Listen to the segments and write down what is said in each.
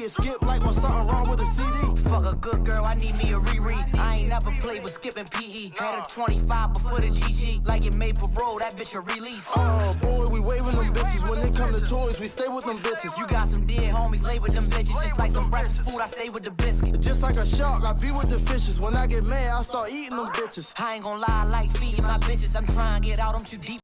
get skipped like when something wrong with a CD. Fuck a good girl, I need me a reread. I ain't never played with skipping PE. Had a 25 before the GG. Like it made parole, that bitch a release. Oh boy, we waving them bitches. When they come to toys, we stay with them bitches. You got some dead homies, lay with them bitches. Just like some breakfast food, I stay with the biscuit. Just like a shark, I be with the fishes. When I get mad, I start eating them bitches. I ain't gon' lie, I like feeding my bitches. I'm trying to get out, I'm too deep.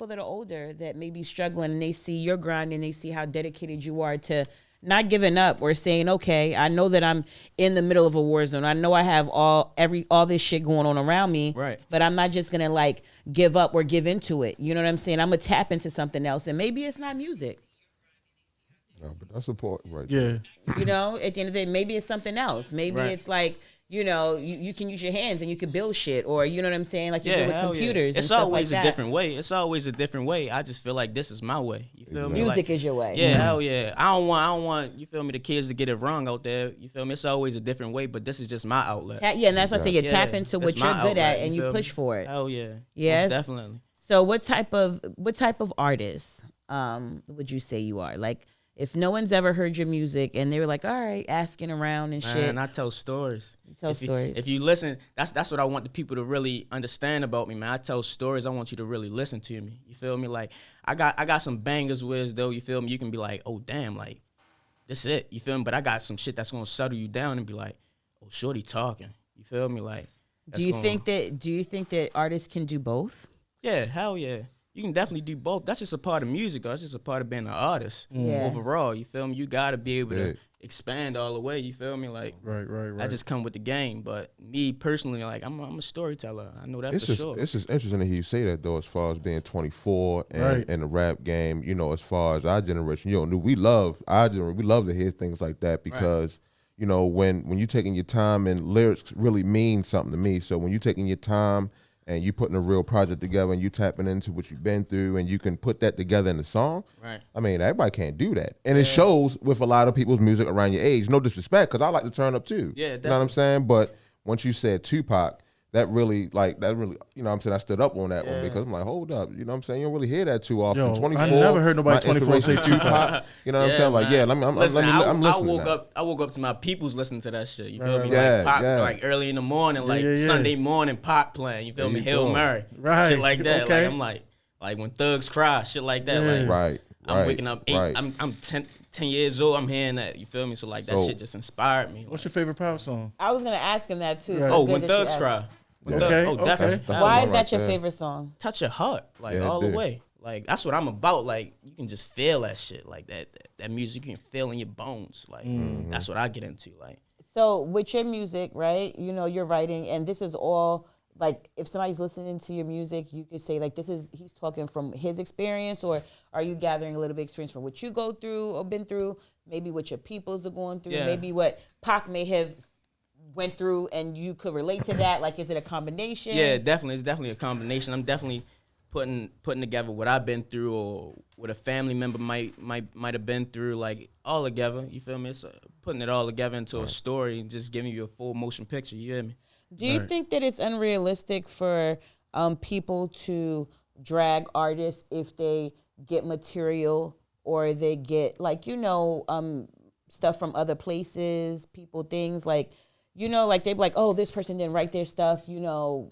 people that are older that may be struggling and they see your grind and they see how dedicated you are to not giving up or saying, okay, I know that I'm in the middle of a war zone. I know I have all this shit going on around me, right? But I'm not just gonna like give up or give into it. You know what I'm saying? I'm gonna tap into something else, and maybe it's not music. No, but that's important, right? Yeah. You know, at the end of the day, maybe it's something else. Maybe it's like, you know, you can use your hands and you can build shit, or you know what I'm saying, like you do with computers. It's and always stuff like a that. different way. It's always a different way. I just feel like this is my way. You feel me? Music like, is your way. Yeah, hell yeah. I don't want you feel me, the kids to get it wrong out there. You feel me? It's always a different way, but this is just my outlet. Yeah, and that's why I say you tap into what it's you're my good outlet, at and you push me? for it. Hell yeah. Yes, definitely. So what type of artist would you say you are? Like, if no one's ever heard your music and they were like, all right, asking around and shit. Man, I tell stories. Stories. If you listen, that's what I want the people to really understand about me, man. I tell stories. I want you to really listen to me. You feel me? Like, I got some bangers with though. You feel me? You can be like, oh damn, like this it. You feel me? But I got some shit that's gonna settle you down and be like, oh, shorty talking. You feel me? Like, do you think that artists can do both? Yeah, hell yeah. You can definitely do both. That's just a part of music, though. That's just a part of being an artist. Yeah. Overall, you feel me? You got to be able to expand all the way. You feel me? Like, right. I just come with the game. But me personally, like, I'm a storyteller. I know that for sure. It's just interesting to hear you say that, though, as far as being 24 and in the rap game. You know, as far as our generation, you know, we love to hear things like that because, you know, when you taking your time, and lyrics really mean something to me. So when you taking your time and you putting a real project together and you tapping into what you've been through and you can put that together in a song, I mean, everybody can't do that. And it shows with a lot of people's music around your age. No disrespect, because I like to turn up too. Yeah, definitely. You know what I'm saying? But once you said Tupac, that really, you know what I'm saying, I stood up on that one because I'm like, hold up, you know what I'm saying? You don't really hear that too often. Yo, 24, I never heard nobody 24 say Tupac. You know what I'm saying? Like, man. I'm Listen, listening I woke up to my peoples listening to that shit. You feel me? Yeah, like Pac, yeah. like early in the morning, like Sunday morning, Pac playing. You feel me? Hail Mary, right? Shit like that. Okay. Like I'm like when thugs cry, shit like that. Like I'm waking up 8. I'm 10 years old. I'm hearing that. You feel me? So like that shit just inspired me. What's your favorite power song? I was gonna ask him that too. Right. So Oh, good when that thugs you cry. asked. Oh, definitely. Why is that your favorite song? Touch your heart, like all the way. Like that's what I'm about. Like you can just feel that shit, like that music you can feel in your bones. Like that's what I get into. Like so with your music, right? You know, you're writing, and this is all like if somebody's listening to your music, you could say like he's talking from his experience, or are you gathering a little bit of experience from what you go through or been through, maybe what your peoples are going through, maybe what Pac may have went through and you could relate to that? Like, is it a combination? Yeah, definitely. It's definitely a combination. I'm definitely putting together what I've been through or what a family member might have been through, like all together. You feel me? It's putting it all together into a story and just giving you a full motion picture. You hear me? Do you think that it's unrealistic for people to drag artists if they get material or they get like, you know, stuff from other places, people, things like, you know, like they be like, oh, this person didn't write their stuff, you know.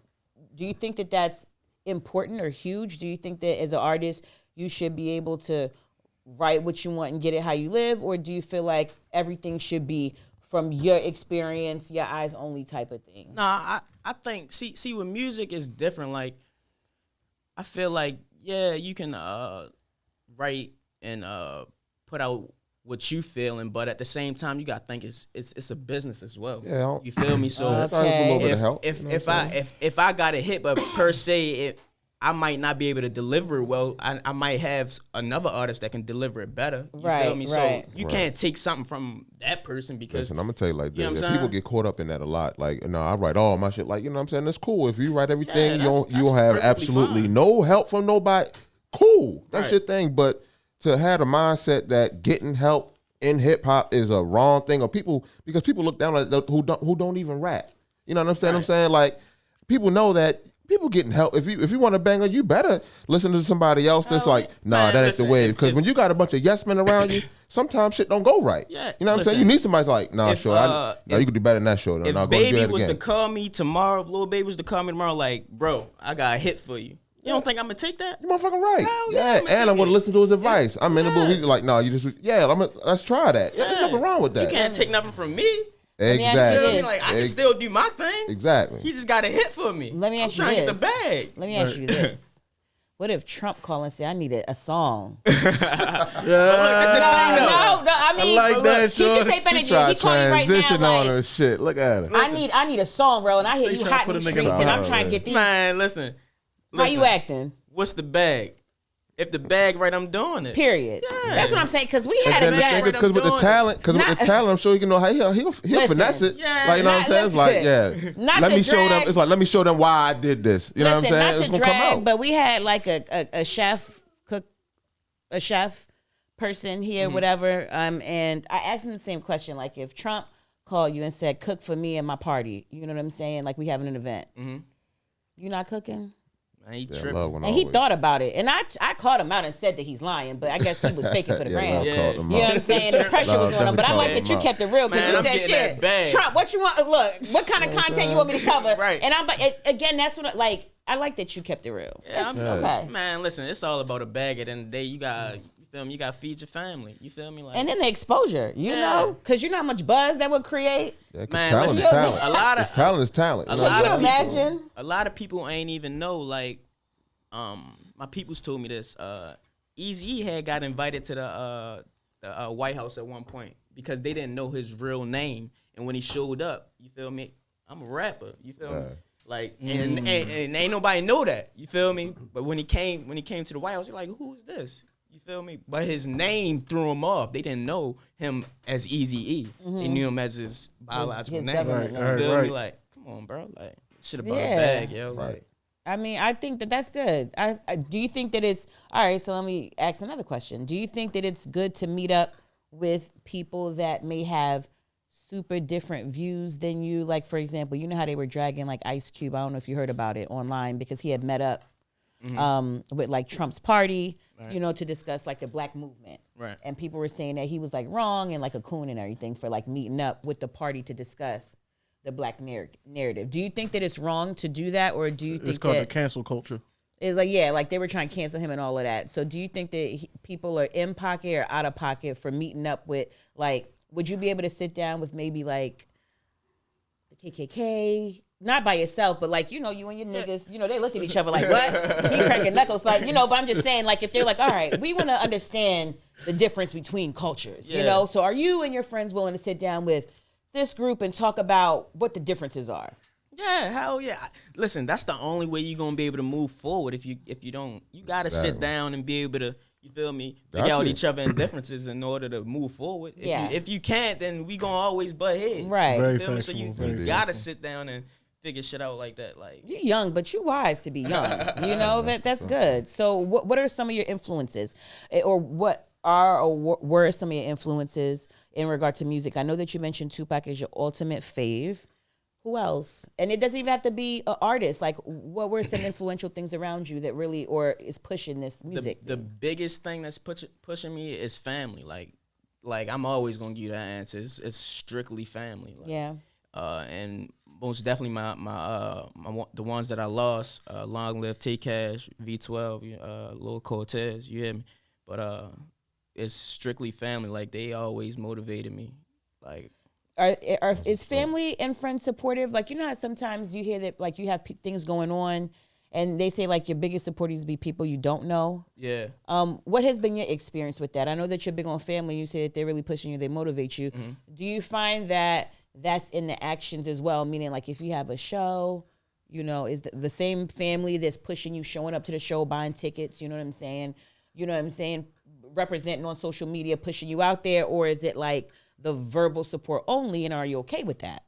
Do you think that that's important or huge? Do you think that as an artist, you should be able to write what you want and get it how you live? Or do you feel like everything should be from your experience, your eyes only type of thing? Nah, I think, see, with music is different. Like, I feel like, yeah, you can write and put out what you feeling, but at the same time, you gotta think it's a business as well. Yeah, you feel me? So if I got a hit, but per se, I might not be able to deliver it well. I might have another artist that can deliver it better. You feel me? So you can't take something from that person because. Listen, I'm gonna tell you like this: you know people get caught up in that a lot. Like, no, I write all my shit. Like, you know what I'm saying? That's cool. If you write everything, you don't have absolutely no help from nobody. Cool, that's your thing. But to have a mindset that getting help in hip hop is a wrong thing, or because people look down at who don't even rap. You know what I'm saying? I'm saying, like, people know that people getting help. If you want a banger, you better listen to somebody else that's like, nah, that ain't the way. Because when you got a bunch of yes men around you, sometimes shit don't go right. Yeah, you know what I'm saying? You need somebody like, nah, sure, you could do better than that, sure. If go Baby do that was again. to call me tomorrow, if Lil Baby was to call me tomorrow, like, bro, I got a hit for you. You don't think I'm gonna take that? You motherfucking right. Hell yeah, and I'm gonna listen to his advice. I'm in the booth. He's like, no, you just, let's try that. Yeah, there's nothing wrong with that. You can't take nothing from me. Exactly. Like, I can still do my thing. Exactly. He just got a hit for me. Let me ask you trying this. to get the bag. Let me ask you this. What if Trump call and say, I need a song? Yeah. No, I mean, I like that, he can say better She than try you. He to call you right now transition on her like, shit. Look at her. I need a song, bro, and I hear They you tryna hot put in the a nigga streets, in and the I'm house, trying to get these. Man, listen. How you acting? What's the bag? If the bag right, I'm doing it. Period. Yeah. That's what I'm saying. Because we had And a then the bag. thing is, because with the talent, I'm sure he can know how he'll finesse it. Yeah. Like, you know what I'm saying? It's like, Listen. yeah. Not Let to me show them. drag- It's like, let me show them why I did this. You know what I'm saying? Not It's to gonna come drag, out. but we had like a chef person here, whatever. And I asked him the same question. Like, if Trump called you and said, "Cook for me and my party," you know what I'm saying? Like, we having an event. You not cooking? Man, he Yeah, tripping. love when And he always- thought about it, and I called him out and said that he's lying, but I guess he was faking for the Yeah, gram. love You called him know what I'm out. saying? The pressure was on him, but I like that you Love kept it real because Man, you I'm said, getting that "Shit, bag. Trump, what you want? Look, what kind of content you want me to cover?" Right. And again, that's what I like that you kept it real. Yeah, That's okay. Man, listen, it's all about a bag. At the end of the day, you feel me? You got to feed your family. You feel me? Like, And then the exposure, you know, because you know how much buzz that would create. Yeah, 'cause Man, talent listen, is talent. a lot of- It's talent is talent. a You know lot what Can I'm you saying? imagine? a lot of people ain't even know. Like, my peoples told me this. Eazy had got invited to the White House at one point because they didn't know his real name. And when he showed up, you feel me? I'm a rapper. You feel me? Like, and ain't nobody know that. You feel me? But when he came to the White House, they're like, who is this? You feel me? But his name threw him off. They didn't know him as Eazy-E. They knew him as his biological his name. government You name. feel Right. me? Like, come on, bro. Like, shit about Yeah. a bag, yo. Right. Like, I mean, I think that's good. I do you think that it's all right? So let me ask another question. Do you think that it's good to meet up with people that may have super different views than you? Like, for example, you know how they were dragging like Ice Cube. I don't know if you heard about it online because he had met up with like Trump's party, you know, to discuss like the black movement. Right. And people were saying that he was like wrong and like a coon and everything for like meeting up with the party to discuss the black narrative. Do you think that it's wrong to do that, or do you It's think called the that cancel culture. it's like, yeah, like they were trying to cancel him and all of that? So do you think that people are in pocket or out of pocket for meeting up with, like, would you be able to sit down with maybe like the KKK? Not by yourself, but like, you know, you and your niggas, you know, they look at each other like, what? He cracking knuckles, like, you know, but I'm just saying, like, if they're like, all right, we want to understand the difference between cultures, you know? So are you and your friends willing to sit down with this group and talk about what the differences are? yeah, hell yeah. Listen, that's the only way you're gonna be able to move forward. If you don't, you gotta sit down and be able to, you feel me, figure out each other's differences in order to move forward. If you can't, then we gonna always butt heads. Right. Very You feel me? So factual, you very gotta sit down and figure shit out like that. Like, You're young, but you're wise to be young. You know, that's good. So what are some of your influences, or what are or were some of your influences in regard to music? I know that you mentioned Tupac is your ultimate fave. Who else? And it doesn't even have to be an artist. Like, what were some influential things around you that really, or is pushing this music? the biggest thing that's pushing me is family. Like I'm always gonna give you that answer. It's strictly family. Like, Yeah. And most definitely the ones that I lost, Long Live T Cash, V12, Lil Cortez, you hear me? But it's strictly family. Like, they always motivated me. Like, Is family and friends supportive? Like, you know how sometimes you hear that, like, you have things going on and they say like your biggest supporters be people you don't know. yeah. What has been your experience with that? I know that you're big on family. You say that they're really pushing you, they motivate you. Do you find that that's in the actions as well? Meaning, like, if you have a show, you know, is the same family that's pushing you, showing up to the show, buying tickets, you know what I'm saying? You know what I'm saying? Representing on social media, pushing you out there, or is it like the verbal support only, and are you okay with that?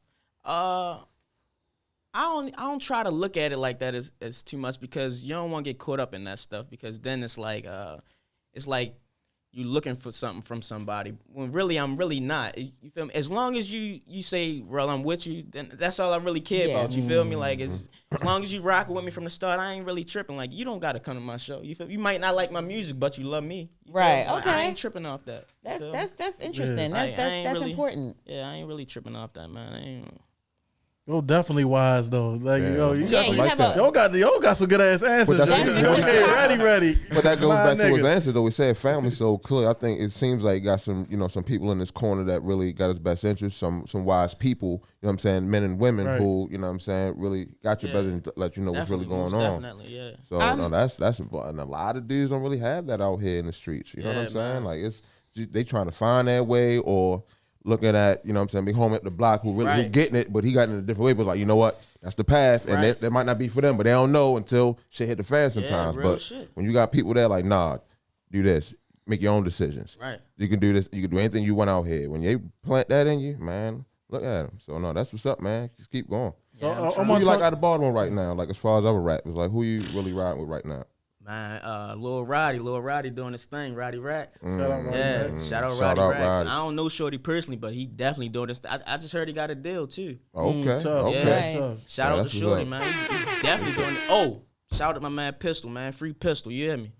I don't try to look at it like that as too much, because you don't want to get caught up in that stuff, because then it's like you looking for something from somebody when really I'm really not. You feel me? As long as you say, "Rell, I'm with you," then that's all I really care about. You feel me? Like, as long as you rocking with me from the start, I ain't really tripping. Like, you don't gotta come to my show. You feel? You might not like my music, but you love me. You feel Right, me? Like, I okay. ain't tripping off that. You feel me? That's interesting. I ain't That's really- important. Yeah, I ain't really tripping off that, man. I ain't. Yo, definitely wise though. Like Yeah. yo, you Yeah, got you like have that. a y'all got some good ass answers. But that's Yo. what he said. Ready. But that goes My back to his nigga. answer though. He said family so clear. I think it seems like he got some, some people in this corner that really got his best interest, some wise people, you know what I'm saying, men and women Right. who, you know what I'm saying, really got your Yeah. better and let you know what's really Definitely, going most on. Definitely, yeah. So no, that's important. And a lot of dudes don't really have that out here in the streets. You know what Yeah, I'm saying? man. Like they trying to find their way or looking at, you know what I'm saying, be home at the block who really who Right. getting it, but he got it in a different way. But like, you know what? That's the path, and Right. that might not be for them, but they don't know until shit hit the fan sometimes. real But shit. when you got people there like, nah, do this, make your own decisions. Right. You can do this. You can do anything you want out here. When they plant that in you, man, look at them. So no, that's what's up, man. Just keep going. So, Yeah, I'm I'm trying. Who on you like talk- out of Baltimore right now? Like as far as other rappers, like who you really riding with right now? Man, Lil Roddy doing his thing, Roddy Racks. Shout out, Roddy Yeah, Racks. shout out Shout Roddy out Racks. Roddy. I don't know Shorty personally, but he definitely doing this. I just heard he got a deal too. Okay, tough. okay. Yeah. Nice. Shout Yeah, out that's to what's Shorty, up. man. He definitely doing it. Oh, shout out my man Pistol, man. Free Pistol, you hear me?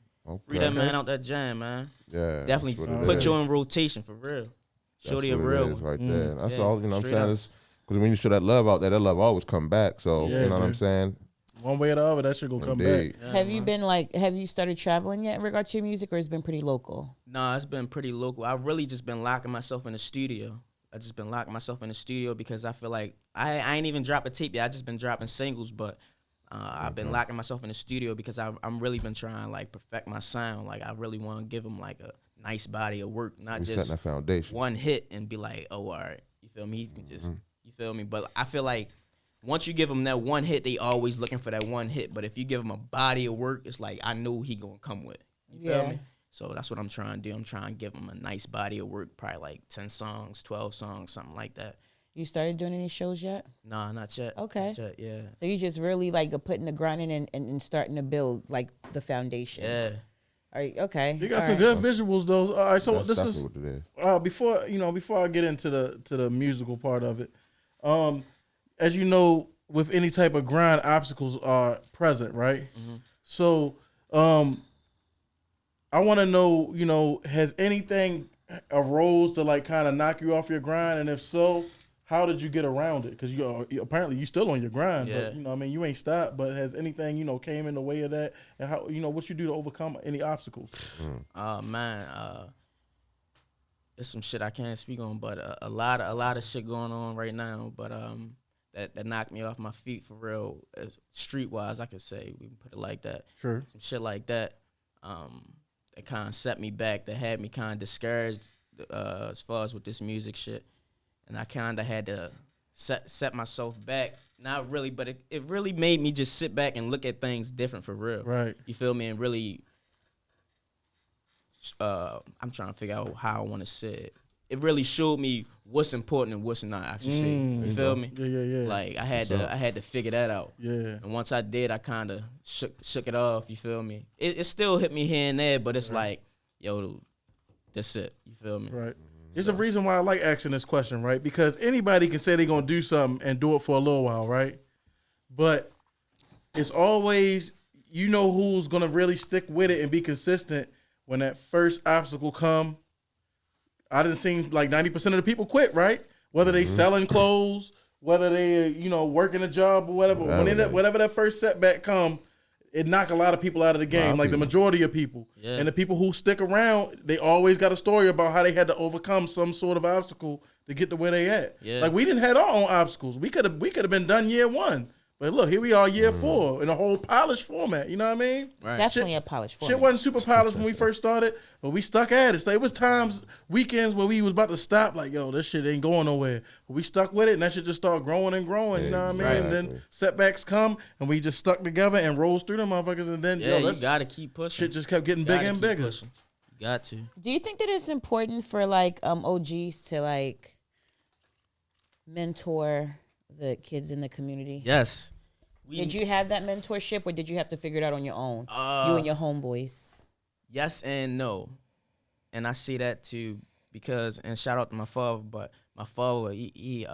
Free that Okay. man out that jam, man. Yeah, Definitely that's what it put is. you in rotation for real. Shorty a That's what it real is one. right there. That's Yeah, all, you know what I'm straight saying? up. Because when you show that love out there, that love always come back. So, Yeah, you know what I'm dude. saying? One way or the other, that shit gonna come Indeed. back. have you been have you started traveling yet in regard to your music, or it's been pretty local? Nah, it's been pretty local. I really just been locking myself in the studio. I just been locking myself in the studio because I feel like I ain't even dropped a tape yet. I just been dropping singles, but I've been locking myself in the studio because I'm really been trying to like perfect my sound. Like I really want to give them like a nice body of work, not We setting just that foundation. one hit and be like, oh, all right, you feel me? You can just, Mm-hmm. you feel me? But I feel like once you give them that one hit, they always looking for that one hit. But if you give them a body of work, it's like I know he gonna come with. You feel Yeah. me? So that's what I'm trying to do. I'm trying to give him a nice body of work, probably like 10 songs, 12 songs, something like that. You started doing any shows yet? Nah, not yet. Okay. Not yet, yeah. So you just really like putting the grind in and starting to build like the foundation. Yeah. All right. Okay. You got All some right. good visuals though. All right, so That's this definitely is what it is. before I get into the musical part of it. As you know, with any type of grind, obstacles are present, right? Mm-hmm. So, I want to know, has anything arose to like kind of knock you off your grind, and if so, how did you get around it? Because apparently you still on your grind, Yeah. but you ain't stopped. But has anything came in the way of that, and how what you do to overcome any obstacles? Man, it's some shit I can't speak on, but a lot of shit going on right now. But that knocked me off my feet for real. Street wise, I could say we can put it like that. Sure. Some shit like that. That kind of set me back. That had me kind of discouraged as far as with this music shit, and I kind of had to set myself back. Not really, but it really made me just sit back and look at things different for real. Right. You feel me? And really, I'm trying to figure out how I want to say it. It really showed me what's important and what's not. I should say. You feel me? Yeah. Like I had to figure that out. Yeah. And once I did, I kind of shook it off. You feel me? It still hit me here and there, but it's like, yo, that's it. You feel me? Right. There's a reason why I like asking this question, right? Because anybody can say they're gonna do something and do it for a little while, right? But it's always who's gonna really stick with it and be consistent when that first obstacle come. I didn't seem like 90% of the people quit, right? Whether they selling clothes, whether they working a job or whatever. Whenever that first setback come, it knock a lot of people out of the game, like the majority of people. Yeah. And the people who stick around, they always got a story about how they had to overcome some sort of obstacle to get to where they at. Yeah. Like we didn't have our own obstacles. We could have been done year one. But look, here we are year 4 in a whole polished format. You know what I mean? Right. Definitely a polished format. Shit wasn't super polished when we first started, but we stuck at it. So it was times, weekends where we was about to stop, like, yo, this shit ain't going nowhere. But we stuck with it, and that shit just started growing and growing, you know what I mean? Right. And then setbacks come, and we just stuck together and rose through them motherfuckers, and then, Yeah, you let's gotta keep pushing. shit just kept getting Gotta bigger and keep bigger. pushing. You got to. Do you think that it's important for like OGs to like mentor the kids in the community? Yes. Did you have that mentorship, or did you have to figure it out on your own? You and your homeboys. Yes and no. And I see that too because, and shout out to my father, but my father, he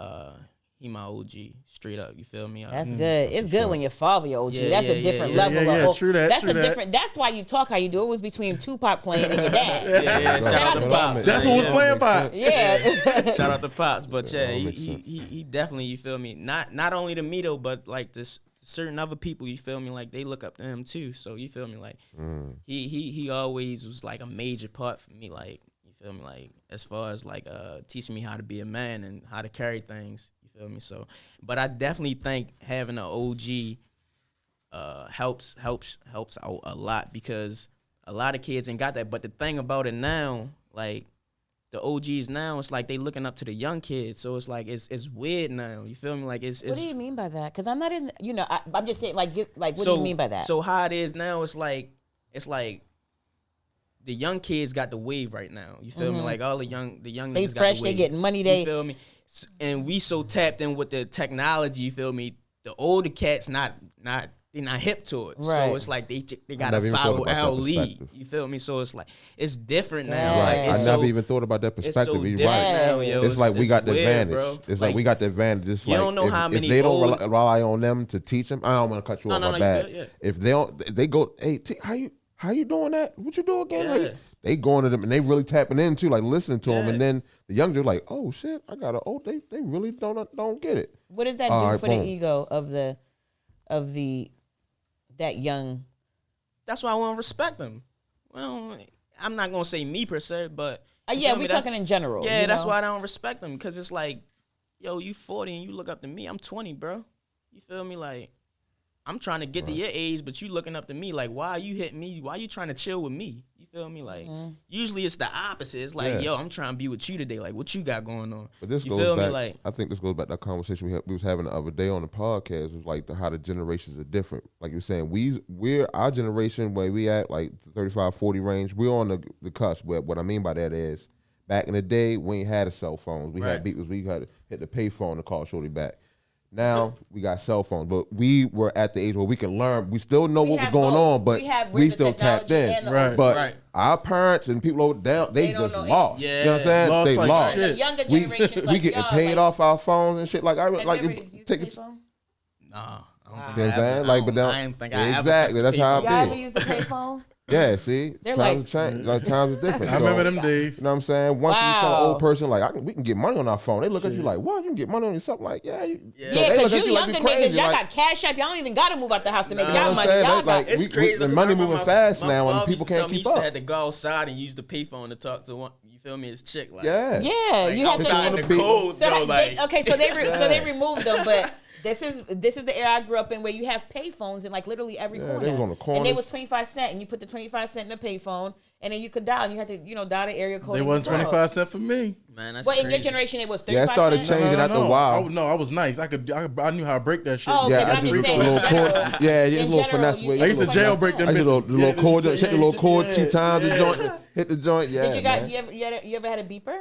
he my OG, straight up. You feel me? That's good. It's good when your father your OG. Yeah, That's yeah, a different yeah, level yeah, of. true that, That's true a that. different. That's why you talk how you do. It was between Tupac playing and your dad. Yeah. Shout out to Pops. That's who was playing by. Yeah. Shout out to Pops, but yeah, all makes he definitely, you feel me? Not only to me though, but like this certain other people, you feel me? Like they look up to him too. So you feel me? Like he always was like a major part for me. Like you feel me? Like as far as like teaching me how to be a man and how to carry things. You feel me? So, but I definitely think having an OG helps out a lot because a lot of kids ain't got that. But the thing about it now, like the OGs now, it's like they looking up to the young kids. So it's like it's weird now. You feel me? Like it's. What do you mean by that? Because I'm not in. You know, I'm just saying. Like what do you mean by that? So how it is now? It's like the young kids got the wave right now. You feel me? Like all the young they niggas fresh. got the They wave. getting money. You They feel me? And we so tapped in with the technology. You feel me? The older cats they're not hip to it. Right. So it's like they never gotta even thought follow about that our lead. perspective. You feel me? So it's like it's different now. Dang. Like I it's never so, even thought about that it's perspective. so You're different right. now, yo. It's like we got the weird, advantage. bro. It's like we got the advantage. It's you like don't know if, how many if they don't old- rely on them to teach them, I don't want to cut you off. No, My you bad. good, yeah. If they don't, they go, hey, how you doing that? What you do again? How Yeah. you-" They going to them and they really tapping into like listening to them, Yeah. and then the young dude like, oh shit, I got they really don't get it. what does that All do right, for boom. the ego of that young? That's why I want to respect them. Well, I'm not gonna say me per se, but you Yeah, feel we me? That's- talking in general. Yeah, you that's know? why I don't respect them because it's like, yo, you 40 and you look up to me. I'm 20, bro. You feel me? Like, I'm trying to get to your age, but you looking up to me. Like, why you hitting me? Why you trying to chill with me? You feel me? Like, usually it's the opposite. It's like, Yeah. yo, I'm trying to be with you today. Like, what you got going on? But this you goes feel back. me? Like, I think this goes back to that conversation we was having the other day on the podcast. It was like how the generations are different. Like you were saying, we're our generation where we at like the 35, 40 range. We're on the cusp. Where what I mean by that is, back in the day, we ain't had a cell phones. We had beepers. We had to hit the pay phone to call shorty back. Now we got cell phones, but we were at the age where we can learn. We still know what was have going both. on, but we're we the still tapped technology in. and the Right. old But Right. our parents and people over down, they don't just know lost. anything. You know what I'm saying? Lost They like lost. shit. The younger We generations, we getting paid off our phones and shit. Like I Have you like ever it- used take a it. payphone? nah. I don't You know what I'm think I saying? ever- Like, but now, I didn't think I ever exactly. touched That's how the I Y'all be. ever used the payphone? Yeah, see, They're times like- change. Like times are different. I So, remember them days. You know what I'm saying? Once you tell an Wow. old person like, we can get money on our phone, they look at you like, what? You can get money on yourself? Like, yeah. Yeah, they because look at you like younger crazy, niggas, y'all like- got cash up. Y'all don't even got to move out the house to make You know y'all what I'm money. saying? Y'all Like- got. like, It's the crazy. 'cause money I remember moving fast now and father people used to tell can't me keep he used to up. have to go outside and use the payphone to talk to one. You feel me? His chick. Like, Yeah. Yeah, Like, you have outside in to. the people. cold, So though, like, okay, so they removed them, but this is the era I grew up in where you have payphones in like literally every corner. they was on the and they corners. was 25 cents, and you put the 25 cent in the payphone, and then you could dial. And you had to dial the area code. They and wasn't you call. 25 cents for me. man, that's Well, in crazy. your generation, it was 35 Yeah, it started cents. changing after a while. I was nice. I knew how to break that shit. Oh, okay, Yeah, but I I'm do just the saying. little in general, cord. Yeah, in a little general, finesse you- way. I used to you- jailbreak them I did the bitches. little cord, Yeah, hit the little cord yeah, 2 times, yeah. the joint, hit the joint. Yeah, Did you guys? man. You ever had a beeper?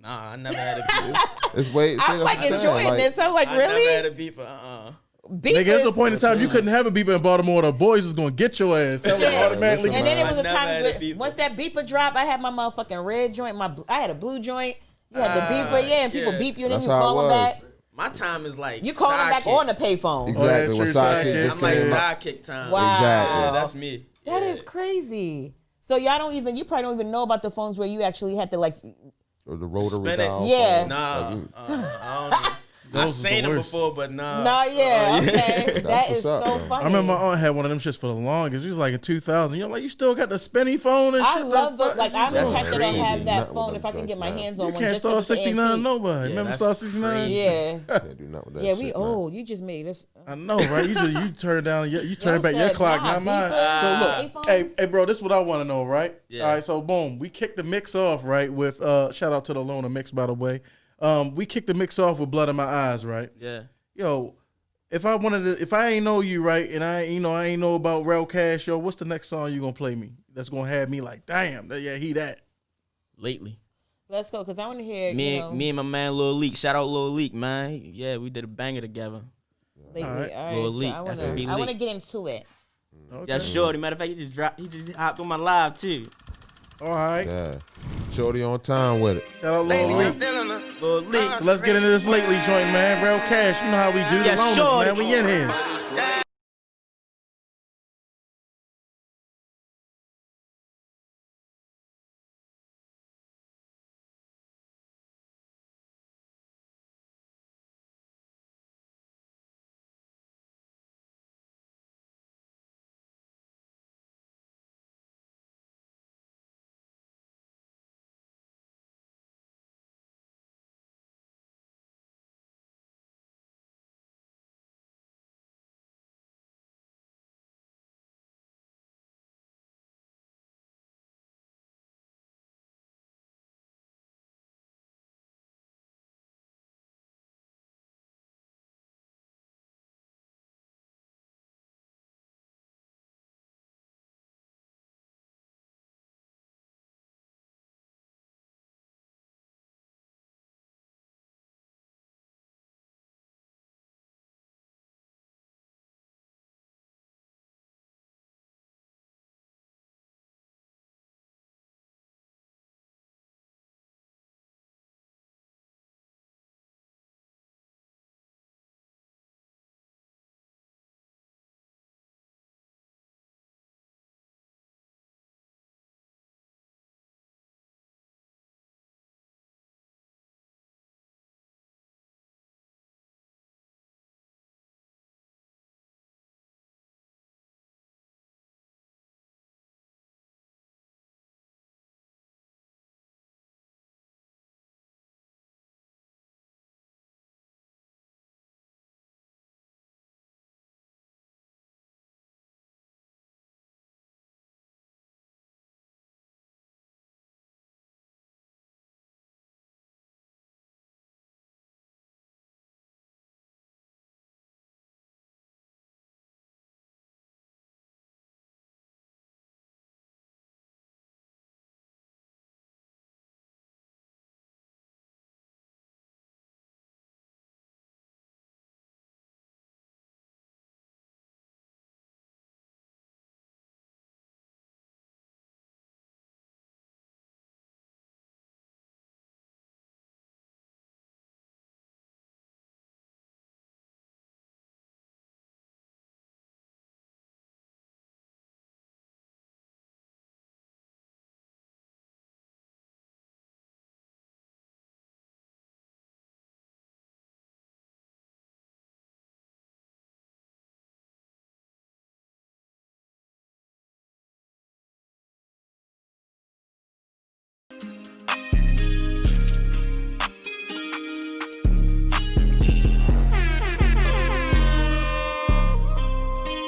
Nah, I never had a beeper. It's way. I'm like that's what enjoying saying, this. I'm like, I never had really? a beeper. Beepers. Nigga, there's a point in time you couldn't have a beeper in Baltimore. The boys was gonna get your ass. That was Shit. automatically. And then it was I a never time had a where beeper. once that beeper dropped, I had my motherfucking red joint. I had a blue joint. You had the beeper, yeah, and people yeah. beep you, and then That's you how it call them was. back. My time is like You call them back sidekick. on the payphone. Exactly. yeah, When true, sidekick sidekick. just I'm like came out. sidekick time. Wow. Exactly. Yeah, that's me. That Yeah. is crazy. So you probably don't even know about the phones where you actually had to like. Or the rotary Spin it. dial. Yeah. phone. Nah, Like, I don't. I Those is seen the them worst. before, but nah. No, yeah, okay, that is what's up, so man. funny. I remember my aunt had one of them shits for the longest. It was like in 2000. You're like, you still got the spinny phone and I shit. love the fuck like. is I'm you the doing? type that don't have Crazy. that Not with phone them if I can get my joints, hands You on one. can't just star 'cause it's 69 antique. nobody. Yeah, Remember that's star 69? crazy. Yeah, Can't do nothing with that yeah, we shit, man. old. You just made us. I know, right? You turn down, you turn Y'all back your said, clock, nah, not mine. beepers, So look, hey, iPhones. bro, this is what I want to know, right? Yeah. All right, so boom, we kicked the mix off, right? With shout out to the Loner Mix, by the way. We kicked the mix off with Blood in My Eyes, right? Yeah. Yo, if I ain't know you, right, and I ain't know about Rell Ca, yo, what's the next song you gonna play me? That's gonna have me like, damn, yeah, he that. Lately. Let's go, cause I want to hear. Me you know, and my man Lil Leak. Shout out Lil Leak, man. Yeah, we did a banger together. lately. All right. All right, Lil so Leak, I want FNB to. I want to Leak. get into it. Okay. Yeah, shorty. Matter of fact, he just hopped on my live too. All right. Yeah. Shorty on time with it. Shout out Lil Leak. Lil Leak. So let's get into this lately joint, man. Rell Cash, you know how we do. The Yeah, loners, shorty. man. We in here.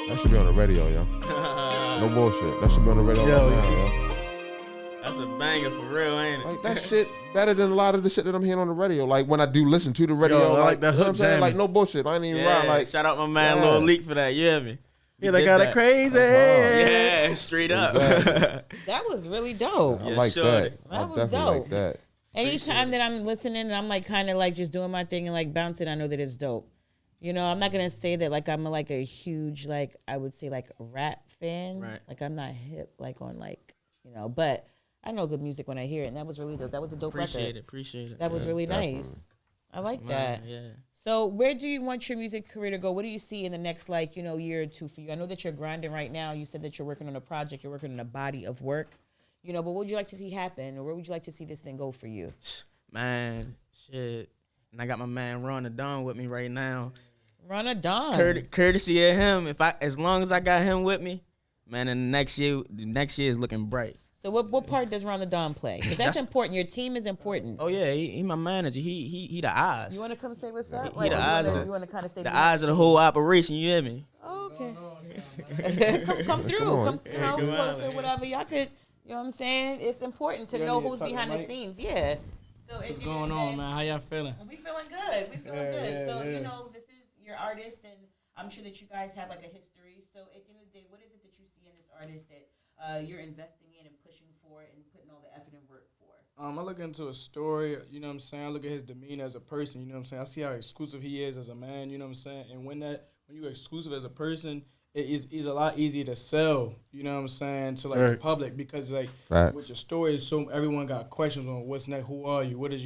That should be on the radio, yo. No bullshit. That should be on the radio right now, yo. That's a banger for real, ain't it? Like that shit better than a lot of the shit that I'm hearing on the radio. Like when I do listen to the radio, Yo, I like like that you know what I'm hook saying? jamming. Like no bullshit. I ain't even right. Like shout out my man Yeah. Lil Leak for that. You hear me? Yeah, they got it crazy. Yeah, straight up. Exactly. That was really dope. I Yeah, like shorty. that. I That was definitely dope. like that. Anytime that I'm listening and I'm like kind of like just doing my thing and like bouncing, I know that it's dope. You know, I'm not gonna say that like I'm like a huge like I would say like rap fan. Right. Like I'm not hip like on like but I know good music when I hear it, and that was really dope. That was a dope record. Appreciate it. That was really definitely. nice. I like that. Yeah. So where do you want your music career to go? What do you see in the next year or two for you? I know that you're grinding right now. You said that you're working on a project. You're working on a body of work. But what would you like to see happen, or where would you like to see this thing go for you? Man, shit. And I got my man Ron Don with me right now. Run a Don. Courtesy of him. As long as I got him with me, man, and the next year is looking bright. So what part does Ron the Don play? Because that's important. Your team is important. Oh yeah, he my manager. He the eyes. You want to come say what's up? He the eyes. You want to kind of stay The eyes of the whole operation. You hear me? Oh, okay. come through. Come closer, whatever. Y'all could, you know what I'm saying? It's important to know who's behind the scenes. Yeah. So What's going on, man? How y'all feeling? We feeling good. We feeling good. yeah, So, yeah. this is your artist, and I'm sure that you guys have like a history. So at the end of the day, what is it that you see in this artist that you're investing in and pushing for and putting all the effort and work for? I look into a story, you know what I'm saying? I look at his demeanor as a person, you know what I'm saying? I see how exclusive he is as a man, you know what I'm saying? And when you're exclusive as a person, it's a lot easier to sell, you know what I'm saying, to like the public, because like Facts. with your story is so everyone got questions on what's next, who are you, what do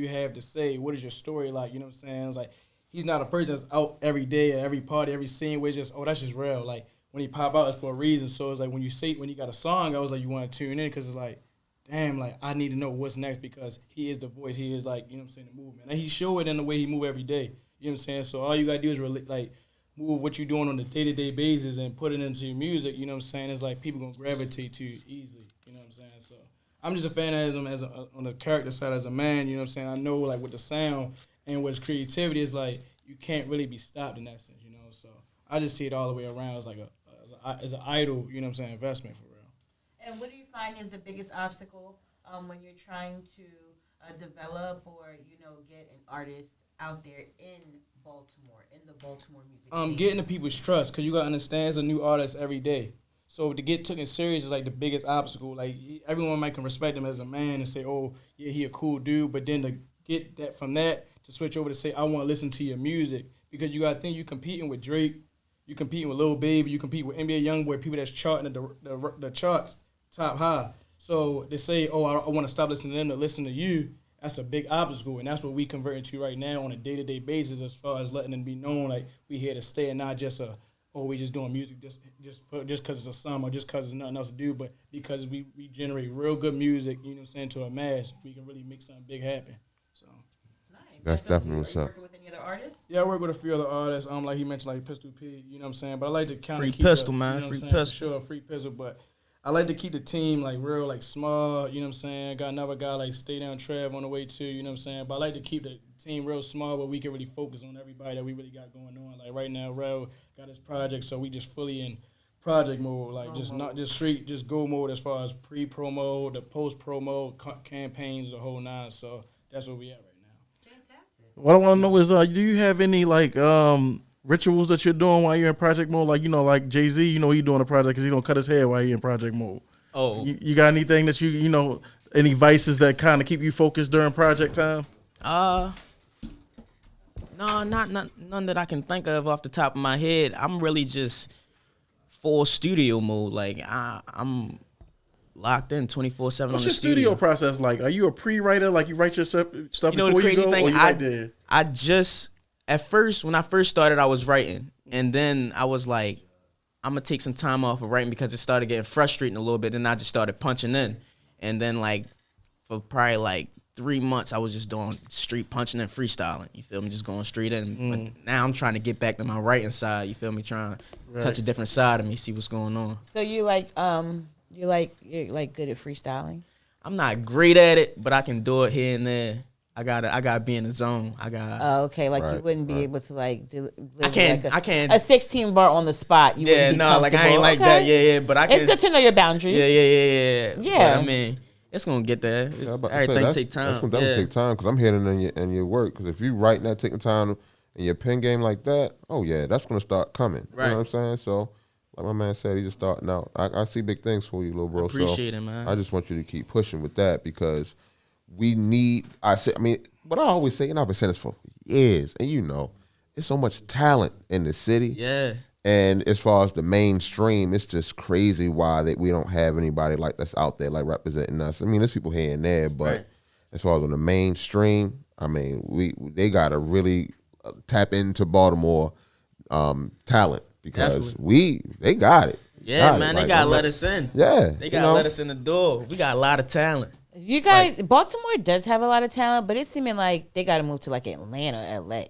you have to say, what is your story like, you know what I'm saying? It's like he's not a person that's out every day at every party, every scene where it's just, oh, that's just real. Like when he pop out, it's for a reason. So it's like when you got a song, I was like, you want to tune in because it's like, damn, like I need to know what's next because he is the voice. He is like, you know what I'm saying, the movement. And he show it in the way he move every day. You know what I'm saying? So all you gotta do is really like move what you're doing on a day-to-day basis and put it into your music, you know what I'm saying? It's like people gonna gravitate to you easily, you know what I'm saying? So I'm just a fan of him on the character side as a man, you know what I'm saying? I know like with the sound and with his creativity, it's like you can't really be stopped in that sense, you know? So I just see it all the way around as like as an idol, you know what I'm saying, investment for real. And what do you find is the biggest obstacle when you're trying to develop or, get an artist out there in Baltimore, in the Baltimore music scene? Getting the people's trust, because you got to understand it's a new artist every day. So to get taken serious is like the biggest obstacle. Like everyone might can respect him as a man and say, oh, yeah, he a cool dude. But then to get that from that, to switch over to say, I want to listen to your music. Because you got to think you competing with Drake, you competing with Lil Baby, you compete with NBA Youngboy, people that's charting the charts top high. So they say, oh, I want to stop listening to them to listen to you. That's a big obstacle, and that's what we converting to right now on a day-to-day basis as far as letting them be known like we here to stay and not just we just doing music just because it's a summer or just because there's nothing else to do, but because we generate real good music, you know what I'm saying, to a mass, we can really make something big happen. So Nice. That's definitely what's up. Working with any other artists? yeah, I work with a few other artists, like he mentioned, like Pistol P, you know what I'm saying, but I like to kind of Free keep Pistol, the, man, you know what free I'm saying, Pistol. for sure, Free Pistol, but I like to keep the team like real, like small, you know what I'm saying. Got another guy like Stay Down Trev on the way too, you know what I'm saying. But I like to keep the team real small where we can really focus on everybody that we really got going on. Like right now, Rell got his project, so we just fully in project mode, like not just straight, just go mode as far as pre-promo, the post-promo, campaigns, the whole nine. So that's where we at right now. Fantastic. What I want to know is, do you have any like rituals that you're doing while you're in project mode? Like like Jay-Z, he doing a project because he don't cut his hair while he in project mode. Oh, You got anything that any vices that kind of keep you focused during project time? no, not none that I can think of off the top of my head. I'm really just full studio mode. Like I'm locked in 24/7 What's on the your studio process like? Are you a pre-writer? Like you write your stuff You know before the crazy you go, thing, or you right there? I just at first when I first started I was writing, and then I was like, I'm gonna take some time off of writing because it started getting frustrating a little bit. Then I just started punching in, and then like for probably like 3 months I was just doing street punching and freestyling. You feel me? Just going straight in. But now I'm trying to get back to my writing side. You feel me? Trying to touch a different side of me, see what's going on. So you're like good at freestyling? I'm not great at it, but I can do it here and there. I gotta be in the zone. Oh, okay. Like you Right, wouldn't be right. able to like I can't. a 16 bar on the spot. You Yeah, wouldn't be no, like I ain't comfortable. like Okay. that. Yeah, but I can. It's good to know your boundaries. Yeah. Yeah. But, I mean, it's gonna get there. Yeah, I'm about to say, Everything that's, take time. That's gonna definitely take time because I'm hearing in your work. Because if you writing that, taking time in your pen game like that, oh yeah, that's gonna start coming. Right. You know what I'm saying? So, like my man said, he's just starting out. I see big things for you, little bro. Appreciate so it, man. I just want you to keep pushing with that because we need. What I always say, and I've been saying this for years, and there's so much talent in the city. Yeah. And as far as the mainstream, it's just crazy why we don't have anybody like that's out there like representing us. I mean, there's people here and there, but Right. as far as on the mainstream, I mean, they gotta really tap into Baltimore talent because they got it. Yeah, Got man, it. they Like, gotta I'm let like- us in. Yeah, They gotta let us in the door. We got a lot of talent. You guys, Baltimore does have a lot of talent, but it's seeming like they got to move to like Atlanta, LA.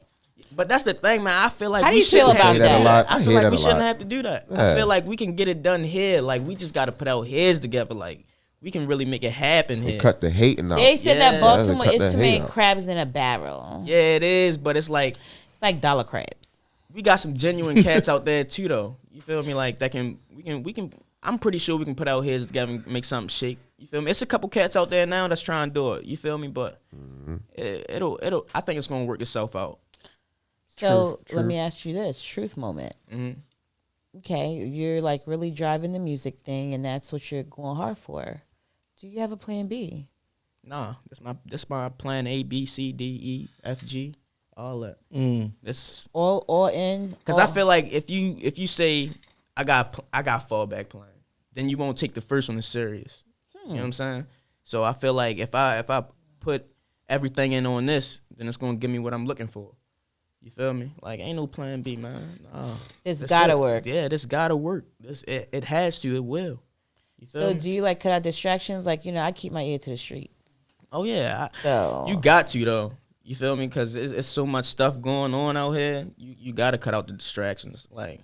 But that's the thing, man. I feel like How do we you feel shouldn't have about to that? do I I hear feel like that we a shouldn't lot. have to do that. Yeah. I feel like we can get it done here. Like we just gotta put our heads together. Like we can really make it happen here. Cut the hating out. They said Yeah. that Baltimore Cut is that to hate make out. crabs in a barrel. Yeah, it is. But it's like It's like dollar crabs. we got some genuine cats out there too, though. You feel me? Like that we can. I'm pretty sure we can put our heads together and make something shake. You feel me? It's a couple cats out there now that's trying to do it. You feel me? But it'll. I think it's gonna work itself out. So Truth. let me ask you this truth moment. Mm-hmm. Okay, you're like really driving the music thing, and that's what you're going hard for. Do you have a plan B? Nah, that's my plan A, B, C, D, E, F, G, all that. That's All in? because I feel like if you say I got fallback plan. Then you won't take the first one as serious. You know what I'm saying? So I feel like if I put everything in on this, then it's gonna give me what I'm looking for. You feel me? Like ain't no plan B, man. Nah. This gotta work. Yeah, this gotta work. It has to. It will. You feel So me? do you like cut out distractions? Like, you know, I keep my ear to the street. Oh yeah. So You got to though. You feel me? Because it's so much stuff going on out here. You got to cut out the distractions. Like,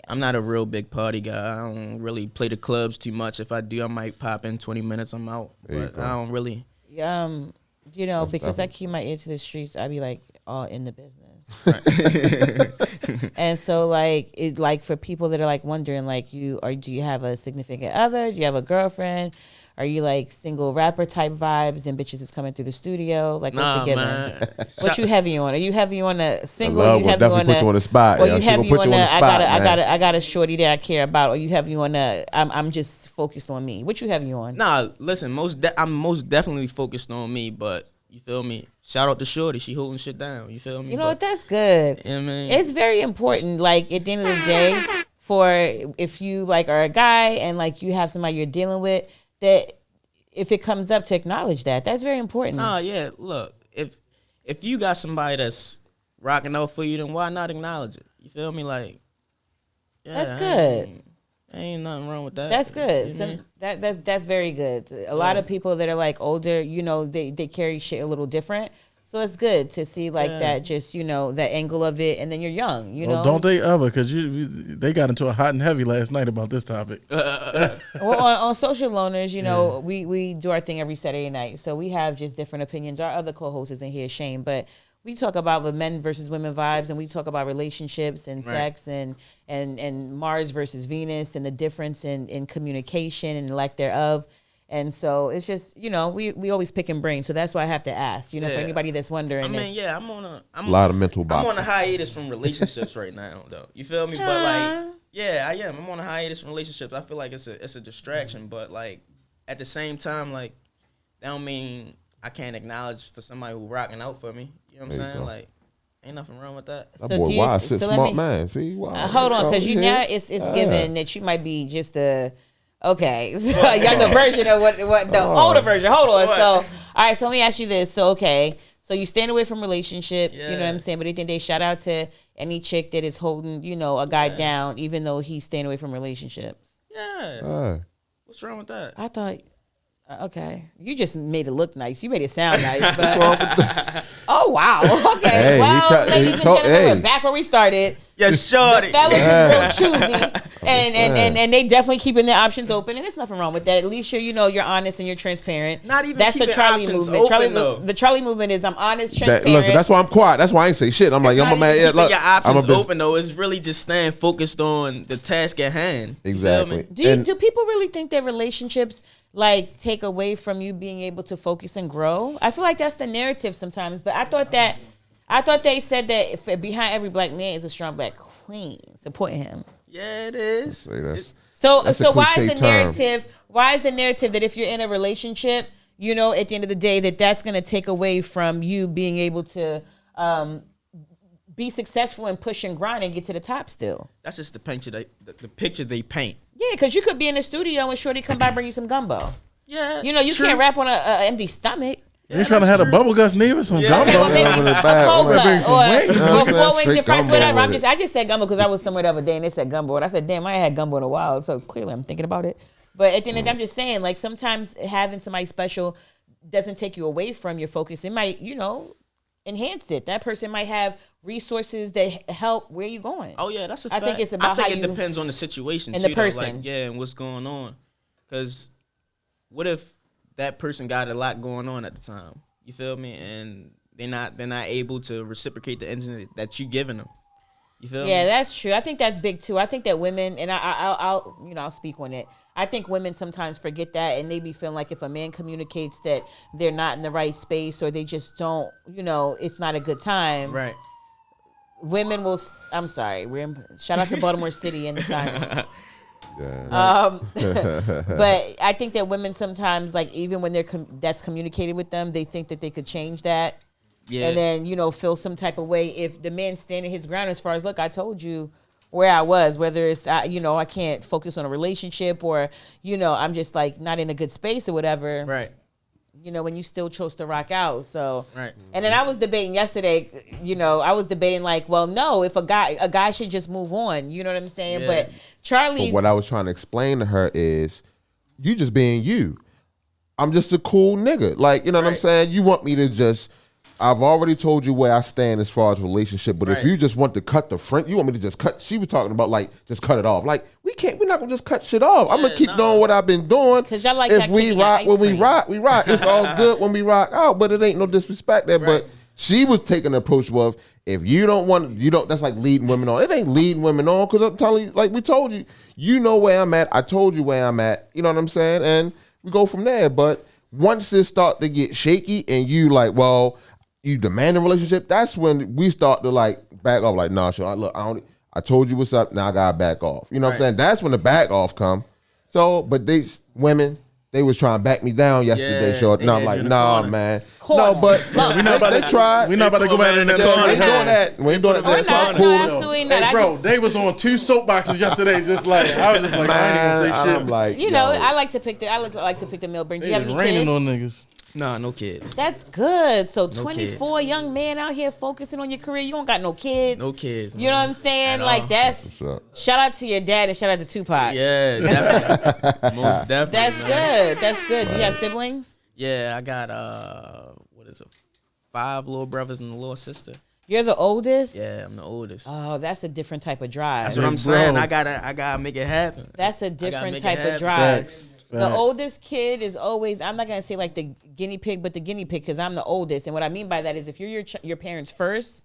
I'm not a real big party guy. I don't really play the clubs too much. If I do, I might pop in 20 minutes. I'm out. But I don't really. you know, because I keep my ear to the streets, I be like all in the business. And so like for people that are like wondering like do you have a significant other? Do you have a girlfriend? Are you like single rapper type vibes and bitches is coming through the studio? Like what's the given? Man. What you heavy on? Are you heavy on a single? I love You will heavy definitely on put you on the spot. Or Yeah, you she gonna heavy put on you on the a spot, I got a shorty that I care about, or you heavy on a I'm just focused on me. What you heavy on? Nah, listen, I'm most definitely focused on me, but you feel me? Shout out to Shorty. She holding shit down. You feel me? You know what? That's good. You know what I mean? It's very important. Like at the end of the day, for if you like are a guy and like you have somebody you're dealing with, that if it comes up to acknowledge that, that's very important. Nah, yeah. Look, if you got somebody that's rocking out for you, then why not acknowledge it? You feel me? Like, yeah, That's good. Ain't nothing wrong with that. That's good. You know what I mean? That's very good. A lot of people that are like older, you know, they carry shit a little different. So it's good to see like that, just, you know, that angle of it. And then you're young, you know. Don't they ever? Because they got into a hot and heavy last night about this topic. Well, on Social Loners, you know, we do our thing every Saturday night. So we have just different opinions. Our other co-host isn't here, Shane, but we talk about the men versus women vibes, and we talk about relationships and sex and Mars versus Venus and the difference in communication and lack thereof. And so it's just, you know, we always pick and brain. So that's why I have to ask, you know, for anybody that's wondering. I mean, yeah, I'm a lot of mental boxing. I'm on a hiatus from relationships right now, though. You feel me? But like, yeah, I am. I'm on a hiatus from relationships. I feel like it's a distraction, but like at the same time, like that don't mean I can't acknowledge for somebody who rocking out for me. You know what I'm saying? Like, ain't nothing wrong with that. That boy wise, smart man. See, wow. Hold on, because now it's given that you might be just a younger version of what the older version. Hold on. So, all right. So let me ask you this. So, okay. So you stand away from relationships. You know what I'm saying? But at the end of the day, shout out to any chick that is holding, you know, a guy down, even though he's staying away from relationships. Yeah. What's wrong with that? I thought. Okay, you just made it look nice. You made it sound nice, but oh wow. Okay, hey, well, ladies and gentlemen, we're back where we started. Yeah, shorty. The fellas is real choosy, and they definitely keeping their options open, and there's nothing wrong with that. At least you're honest and you're transparent. Not even that's the Charlie movement. Open, the Charlie movement is I'm honest, transparent. Listen, that's why I'm quiet. That's why I ain't say shit. I'm like, I'm a man. Yeah, look, your options open though. It's really just staying focused on the task at hand. Exactly. Do people really think that relationships like take away from you being able to focus and grow? I feel like that's the narrative sometimes, but I thought they said that if behind every black man is a strong black queen supporting him. Yeah, it is. So why is the narrative? Why is the narrative that if you're in a relationship, you know, at the end of the day, that's going to take away from you being able to be successful and push and grind and get to the top still? That's just the picture they paint. Yeah, because you could be in the studio and Shorty come by and bring you some gumbo. Yeah, you know, you can't rap on an empty stomach. Yeah, you trying to have a bubble guts neighbor, some gumbo. A cold cut or 4 wings and fries, whatever. I just said gumbo because I was somewhere the other day and they said gumbo. And I said, damn, I ain't had gumbo in a while. So clearly I'm thinking about it. But at the end of the day, I'm just saying, like, sometimes having somebody special doesn't take you away from your focus. It might, you know, enhance it. That person might have resources that help where you going. Oh yeah, that's a fact. I think it's about how it depends on the situation and too, the person. Like, yeah, and what's going on. Because what if that person got a lot going on at the time? You feel me? And they're not able to reciprocate the energy that you giving them. You feel me? Yeah, that's true. I think that's big too. I think that women, and I'll speak on it. I think women sometimes forget that, and they be feeling like if a man communicates that they're not in the right space or they just don't, you know, it's not a good time. Right. Women will. I'm sorry. Shout out to Baltimore City and the siren. But I think that women sometimes, like, even when that's communicated with them, they think that they could change that. Yeah. And then, you know, feel some type of way if the man's standing his ground as far as, look, I told you where I was, whether it's, I can't focus on a relationship or, I'm just like not in a good space or whatever. Right. When you still chose to rock out. So, right. And then I was debating yesterday, I was debating like, well, no, if a guy should just move on, you know what I'm saying? Yeah. But Charlie's. But what I was trying to explain to her is, you just being you. I'm just a cool nigga. Like, you know what I'm saying? You want me to just, I've already told you where I stand as far as relationship, but if you just want to cut the front, you want me to just cut, she was talking about like, just cut it off. Like, we're not gonna just cut shit off. I'm gonna keep doing what I've been doing. Cause y'all like if that we rock, when we rock, we rock. It's all good when we rock out, but it ain't no disrespect there. But she was taking the approach of, if you don't want, that's like leading women on. It ain't leading women on, cause I'm telling you, like we told you, you know where I'm at. I told you where I'm at. You know what I'm saying? And we go from there. But once it start to get shaky and you like, well, you demand a relationship, that's when we start to like back off. Like, nah, sure, look, I told you what's up, now I gotta back off. You know what I'm saying? That's when the back off come. So, but these women, they was trying to back me down yesterday, short. And I'm like, nah, man. No, but we're not about they tried. We're not about to go back in that Yeah, we corner. ain't doing that. We ain't doing that. That's not cool. Absolutely not. Hey, bro, they was on 2 soapboxes yesterday, just like I was just like, I ain't even say shit. I'm like, I like to pick the male brain. Do you have any raining kids? on niggas. Nah, no kids. That's good. So No 24 kids. young man out here focusing on your career. You don't got no kids. No kids. You know what I'm saying? At Like all. that's shout out to your dad and shout out to Tupac. Yeah, definitely. Most definitely. That's man. good. That's good. Do you have siblings? Yeah, I got 5 little brothers and a little sister. You're the oldest? Yeah, I'm the oldest. Oh, that's a different type of drive. That's what I'm saying. I gotta make it happen. That's a different make it type of happen. drive. Facts. The oldest kid is always, I'm not going to say like the guinea pig, but the guinea pig because I'm the oldest. And what I mean by that is if you're your parents first,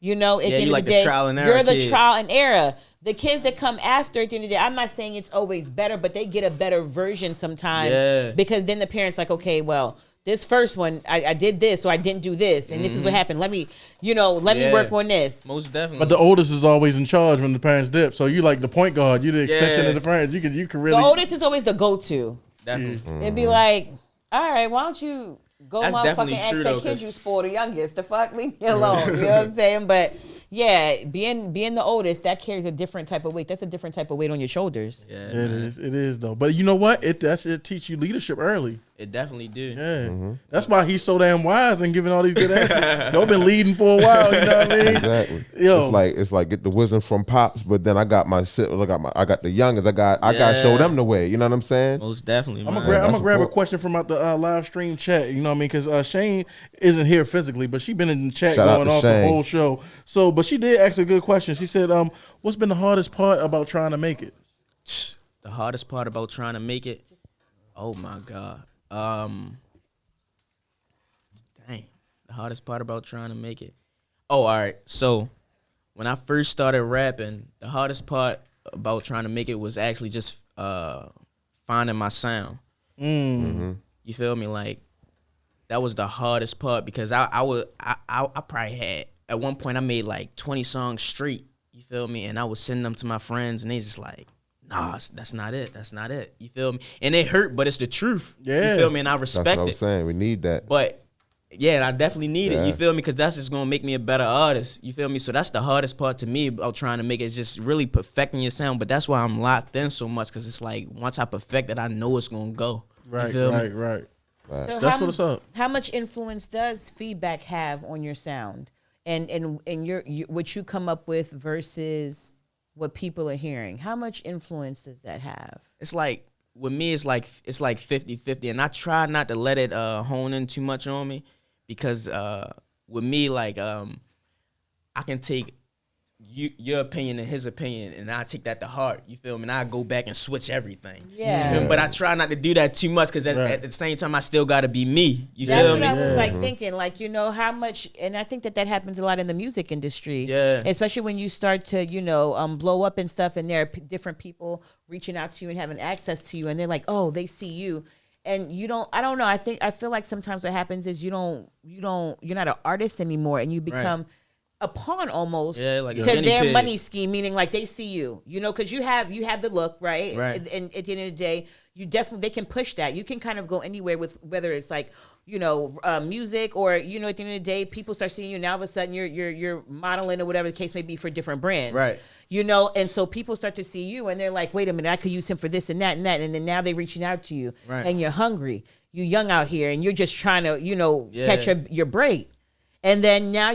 at the end of like the the day, trial and error you're the kid. trial and error. The kids that come after at the end of the day, I'm not saying it's always better, but they get a better version sometimes. Yeah. Because then the parents like, okay, well, this first one, I did this, or I didn't do this, and this is what happened. Let me work on this. Most definitely. But the oldest is always in charge when the parents dip. So you like the point guard. You the extension of the parents. You can really. The oldest is always the go-to. Definitely. It'd be like, all right, why don't you go That's motherfucking definitely ask true, that though, kid 'cause- you spoil the youngest. The fuck, leave me alone. You know what I'm saying? But yeah, being the oldest, that carries a different type of weight. That's a different type of weight on your shoulders. Yeah, It man. is. It is though. But you know what? It teach you leadership early. It definitely do. Yeah. That's why he's so damn wise and giving all these good answers. Y'all been leading for a while. You know what I mean? Exactly. Yo. It's like get the wisdom from pops, but then I got I got the youngest. I got to show them the way. You know what I'm saying? Most definitely, I'm man. gonna grab a support. question from out the live stream chat. You know what I mean? Because Shane isn't here physically, but she been in the chat Shout out going to off the Shane. whole show. So, but she did ask a good question. She said, "What's been the hardest part about trying to make it?" The hardest part about trying to make it. Oh my God. Dang. The hardest part about trying to make it. Oh, all right. So when I first started rapping, the hardest part about trying to make it was actually just finding my sound. You feel me? Like that was the hardest part because I probably had at one point I made like 20 songs straight. You feel me? And I was sending them to my friends and they just like, nah, that's not it. That's not it. You feel me? And it hurt, but it's the truth. Yeah. You feel me? And I That's respect what I'm it. saying. We need that. But yeah, and I definitely need it. Yeah. You feel me? Because that's just gonna make me a better artist. You feel me? So that's the hardest part to me about trying to make it, is just really perfecting your sound. But that's why I'm locked in so much because it's like once I perfect it, I know it's gonna go. Right, you feel me? right. So That's what's up. How much influence does feedback have on your sound and your what you come up with versus what people are hearing? How much influence does that have? It's like with me, it's like 50-50, and I try not to let it hone in too much on me because with me, like I can take your opinion and his opinion, and I take that to heart. You feel me? And I go back and switch everything. Yeah. But I try not to do that too much because at the same time, I still got to be me. You That's feel what me? I was like thinking, like, how much, and I think that happens a lot in the music industry. Yeah. Especially when you start to, blow up and stuff, and there are different people reaching out to you and having access to you, and they're like, oh, they see you. And I don't know. I feel like sometimes what happens is you're not an artist anymore, and you become a pawn almost like a to guinea their pig. money scheme, meaning like they see you, because you have the look, right? Right. And at the end of the day, they can push that. You can kind of go anywhere with whether it's like, music or, at the end of the day, people start seeing you and all of a sudden you're modeling or whatever the case may be for different brands. Right. And so people start to see you and they're like, wait a minute, I could use him for this and that and that. And then now they're reaching out to you and you're hungry. You young out here and you're just trying to, catch your break. And then now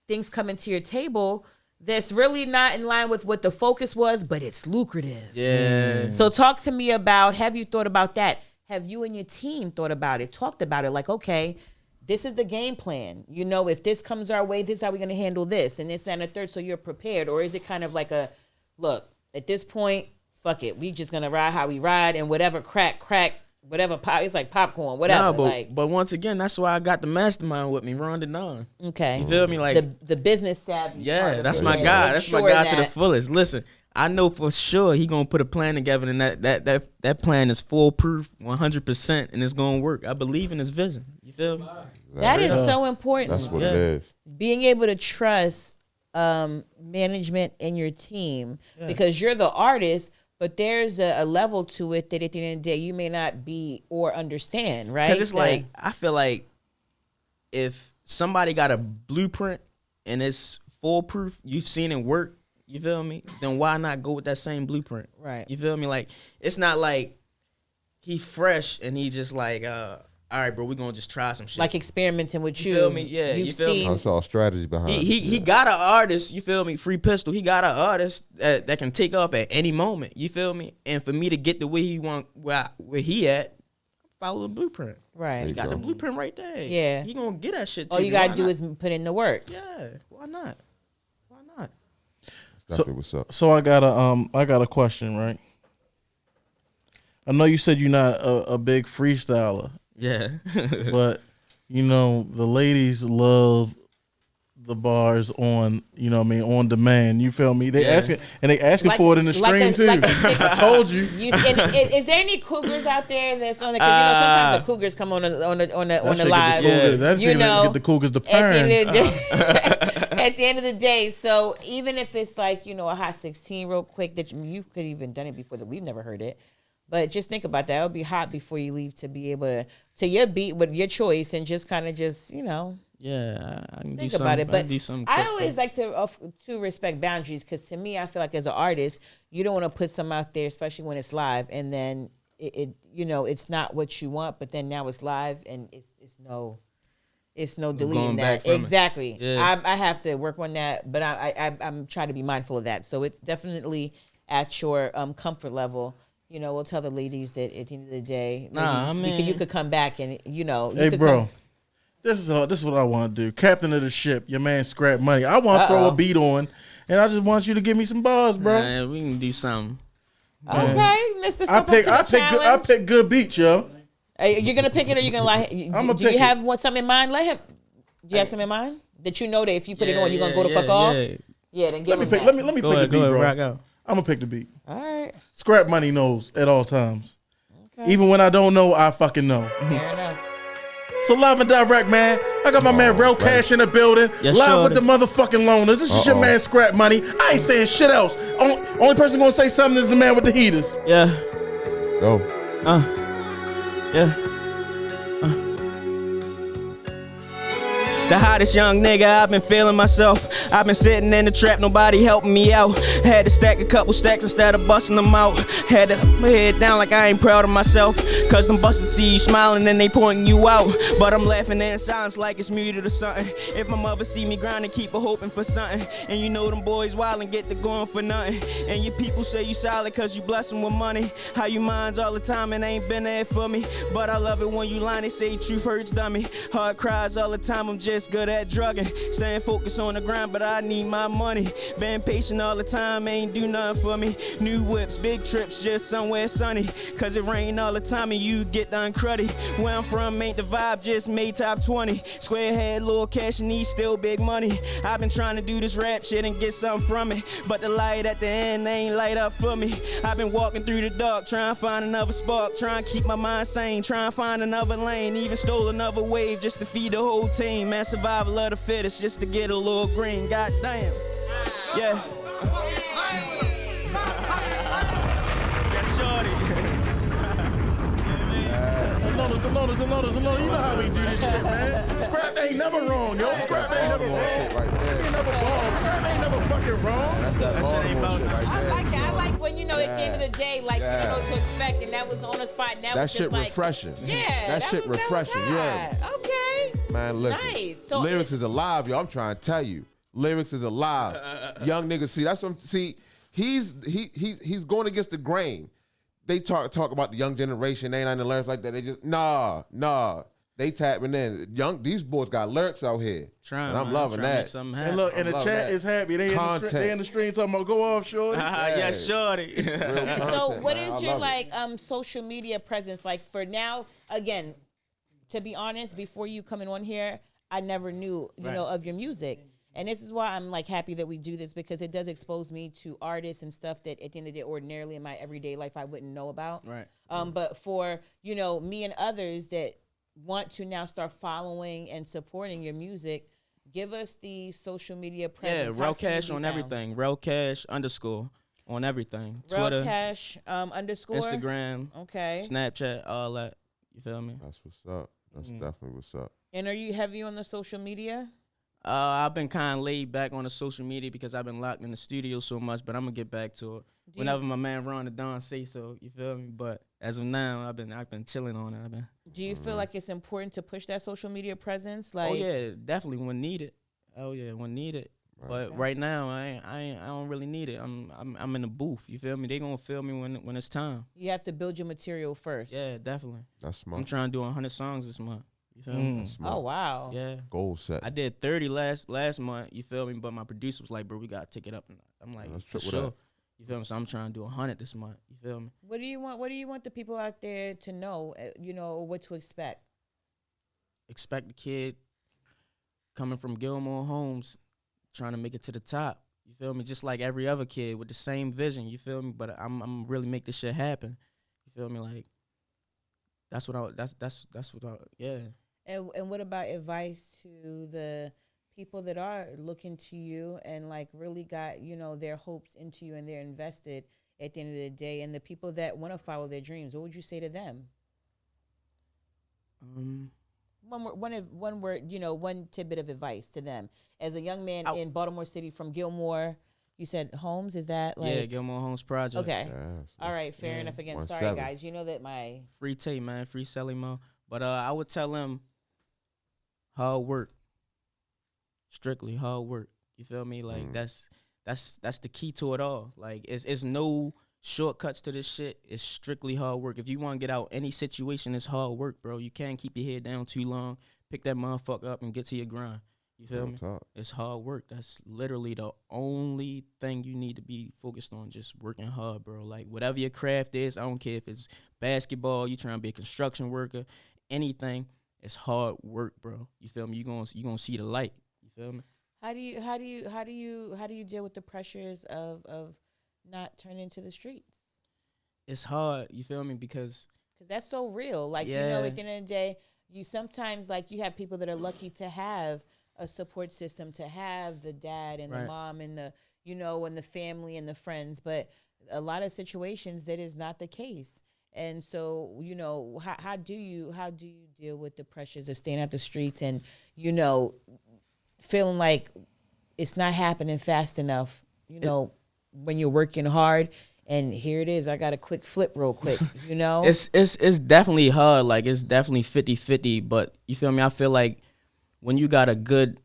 things come into your table that's really not in line with what the focus was, but it's lucrative. Yeah. So talk to me about, have you thought about that? Have you and your team thought about it, talked about it? Like, okay, this is the game plan. If this comes our way, this is how we're going to handle this and this and a third, so you're prepared. Or is it kind of like look, at this point, fuck it. We just going to ride how we ride and whatever crack, whatever pop, it's like popcorn, whatever. No, but once again, that's why I got the mastermind with me, Ron Don. Okay. You feel me? Like the business savvy. yeah, that's my guy. That's my guy to the fullest. Listen, I know for sure he gonna put a plan together, and that plan is foolproof, 100%, and it's gonna work. I believe in his vision. You feel me? That is so important. That's what it is. Being able to trust management and your team because you're the artist, but there's a level to it that at the end of the day you may not be or understand, right? Because it's like, I feel like if somebody got a blueprint and it's foolproof, you've seen it work, you feel me? Then why not go with that same blueprint? Right. You feel me? Like, it's not like he fresh and he just like, all right, bro, we're going to just try some shit. like experimenting with you. You feel me? Yeah, You've you feel me? seen, I saw strategy behind it. He got an artist, you feel me? Free Pistol. He got an artist that can take off at any moment, you feel me? And for me to get the way he want, where he at, follow the blueprint. right. He got the blueprint right there. Yeah. He gonna get that shit to All me. you gotta Why do not? is put in the work. Yeah, why not? Why not? Definitely what's up. So I got a question, right? I know you said you're not a big freestyler, Yeah. but the ladies love the bars on, on demand. You feel me? They asking for it in the stream too. I told you. Is there any cougars out there that's on it? Because sometimes the cougars come on the live. That shit get the cougars to purring. At the end of the day, so even if it's like a hot 16 real quick that you could even done it before that we've never heard it. But just think about that. It would be hot before you leave to be able to your beat with your choice and just kind of Yeah, I can think do about it. But I quick, always like to respect boundaries because to me, I feel like as an artist, you don't want to put some out there, especially when it's live, and then it's not what you want. But then now it's live and it's no deleting that. Exactly. Yeah. I have to work on that, but I'm trying to be mindful of that. So it's definitely at your comfort level. We'll tell the ladies that at the end of the day, you could come back and Hey, bro. This is what I want to do. Captain of the ship, your man Scrap Money. I want to throw a beat on, and I just want you to give me some bars, bro. Man, we can do something. Okay, Mr. I pick good beats, yo. You're gonna pick it, or you're gonna lie? Do you have something in mind? Let him. Do you have something in mind that you know that if you put it on, you're gonna go the fuck off? Yeah, then give Let him me that. pick the beat, Go bro. ahead, rock out. I'm gonna pick the beat. All right. Scrap Money knows at all times. Okay. Even when I don't know, I fucking know. Fair enough. So live and direct, man. I got my man Rell Ca in the building. Yes, live sure. with the motherfucking loners. This is your man Scrap Money. I ain't saying shit else. Only person gonna say something is the man with the heaters. Yeah. Go. Yeah. The hottest young nigga, I've been feeling myself. I've been sitting in the trap, nobody helping me out. Had to stack a couple stacks instead of busting them out. Had to put my head down like I ain't proud of myself. Cause them busters see you smiling and they pointing you out. But I'm laughing in silence like it's muted or something. If my mother see me grinding, keep her hoping for something. And you know them boys wild and get to going for nothing. And your people say you solid cause you bless them with money. How you minds all the time and ain't been there for me. But I love it when you line, they say truth hurts dummy. Hard cries all the time, I'm just good at drugging. Staying focused on the grind, but I need my money. Been patient all the time, ain't do nothing for me. New whips, big trips, just somewhere sunny. Cause it rain all the time and you get done cruddy. Where I'm from ain't the vibe, just made top 20. Square head, little cash and need still big money. I've been trying to do this rap shit and get something from it. But the light at the end ain't light up for me. I've been walking through the dark, trying to find another spark. Trying to keep my mind sane, trying to find another lane. Even stole another wave just to feed the whole team. Man, survival of the fittest just to get a little green. chain, goddamn. Yeah. Yeah, shorty. Aloners. You know how we do this shit, man. Scrap ain't never wrong, yo. Scrap ain't never wrong. Shit right there. Ain't never wrong. Scrap ain't never fucking wrong. That's that That shit ain't Baltimore about shit right I there. like that. I like when, at the end of the day, like, you Yeah. don't know what to expect, and that was on the spot, and that was That shit just like, refreshing. yeah. That shit was refreshing, yeah. hot. Okay. Man, listen. Nice. So lyrics is alive, yo. I'm trying to tell you. Lyrics is alive. Young niggas, see, that's what he's going against the grain. They talk about the young generation, they ain't on the lyrics like that. They just nah. They tapping in. These boys got lyrics out here. Trying, and I'm man. loving Trying to make that. something And happen. look, and the love chat that. is happy. They in the stream talking about go off, shorty. Yeah, shorty. Real So content, what man. is I your love it. social media presence like for now? Again, to be honest, before you coming on here, I never knew of your music, and this is why I'm like happy that we do this, because it does expose me to artists and stuff that at the end of the day, ordinarily in my everyday life, I wouldn't know about. Right. But for me and others that want to now start following and supporting your music, give us the social media presence. Yeah, How Rell can we Cash be on found? everything. Rell Cash _. On everything. Rell Twitter, Cash _ Instagram, Okay. Snapchat, all that. You feel me? That's what's up. That's definitely what's up. And are you heavy on the social media? I've been kind of laid back on the social media because I've been locked in the studio so much, but I'm gonna get back to it whenever my man Ron the Don say so. You feel me? But as of now, I've been chilling on it. Do you feel like it's important to push that social media presence? Like, Oh yeah, definitely when needed. Oh yeah, when needed. But right now, I don't really need it. I'm in the booth. You feel me? They gonna feel me when it's time. you have to build your material first. Yeah, definitely. That's smart. I'm trying to do 100 songs this month. You feel me? Smart. Oh wow. Yeah. Goal set. I did 30 last month. You feel me? But my producer was like, "Bro, we gotta take it up." I'm like, Let's "For triple sure." that. You feel me? So I'm trying to do 100 this month. You feel me? What do you want? What do you want the people out there to know? What to expect. Expect the kid coming from Gilmore Homes, trying to make it to the top. You feel me? Just like every other kid with the same vision. You feel me? But I'm really make this shit happen. You feel me? Like that's what yeah. And what about advice to the people that are looking to you and like really got their hopes into you and they're invested at the end of the day, and the people that want to follow their dreams? What would you say to them? One word, one tidbit of advice to them as a young man in Baltimore City from Gilmore. You said Homes, is that like? Yeah, Gilmore Homes Project. Okay. Yes. All right, fair enough. Again, sorry 17. guys. You know that my Free tape, man. Free selling mo. But I would tell them hard work. Strictly hard work. You feel me? Like that's the key to it all. Like it's no shortcuts to this shit. It's strictly hard work. If you want to get out any situation, it's hard work, bro. You can't keep your head down too long. Pick that motherfucker up and get to your grind. You feel me? Talk. It's hard work. That's literally the only thing you need to be focused on. Just working hard, bro. Like whatever your craft is, I don't care if it's basketball, you trying to be a construction worker, anything. It's hard work, bro. You feel me? You gonna see the light. You feel me? How do you deal with the pressures of not turning to the streets? It's hard. You feel me? Because That's so real. Like Yeah. at the end of the day, you sometimes you have people that are lucky to have a support system, to have the dad and the Right. mom and the and the family and the friends, but a lot of situations that is not the case. And so, how do you deal with the pressures of staying out the streets and feeling like it's not happening fast enough, when you're working hard, and here it is, I got a quick flip real quick, it's definitely hard. Like it's definitely 50-50, but you feel me? I feel like when you got a good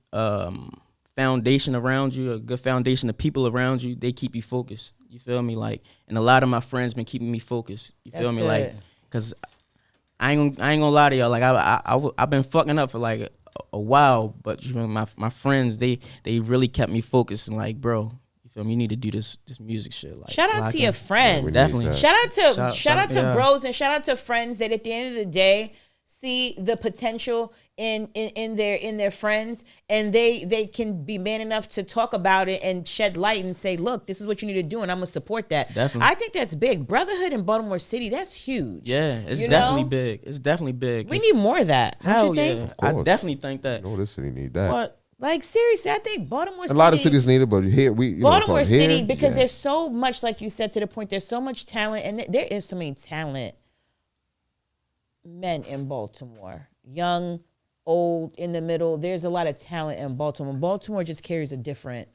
foundation around you, a good foundation of people around you, they keep you focused. You feel me? Like, and a lot of my friends been keeping me focused. You feel That's me? good. Like, cause I ain't gonna lie to y'all. Like I've been fucking up for like a while, but my friends they really kept me focused and like, bro, you feel me? You need to do this music shit. Like, shout out lock to in. your friends. Definitely. Shout out to Shout out, yeah. bros, and shout out to friends that at the end of the day see the potential in their friends, and they can be man enough to talk about it and shed light and say, look, this is what you need to do, and I'm gonna support that. Definitely. I think that's big. Brotherhood in Baltimore City, that's huge. Yeah, it's You definitely know? big. It's definitely big. We need more of that. Don't Hell you think? yeah. I course. definitely think that. No, this city need that. But Like seriously, I think Baltimore City. A lot of cities need it, but here Baltimore City, here, because there's so much, like you said, to the point. There's so much talent, and there is so many talent men in Baltimore. Young, old, in the middle. There's a lot of talent in Baltimore. Baltimore just carries a different,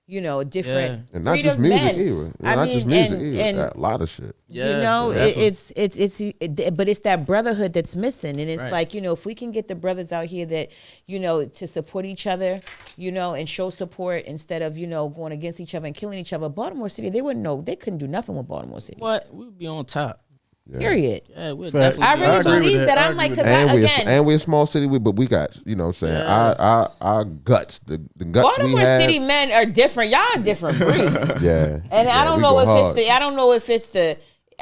different and not breed just of music men. either. I Not mean, just music and, either. and A lot of shit. Yeah, but it's that brotherhood that's missing, and it's Right. like, if we can get the brothers out here that to support each other, and show support instead of going against each other and killing each other. Baltimore City, they wouldn't know, they couldn't do nothing with Baltimore City. What? We'd be on top. Period. Yeah, we'll Fact. definitely I be really on top. believe that. I I'm agree like, with because that. And we're a small city, but we got, you know what I'm saying? Yeah. Our guts, the guts we Baltimore have. City men are different. Y'all a different breed. Yeah. And I don't we know go if hard.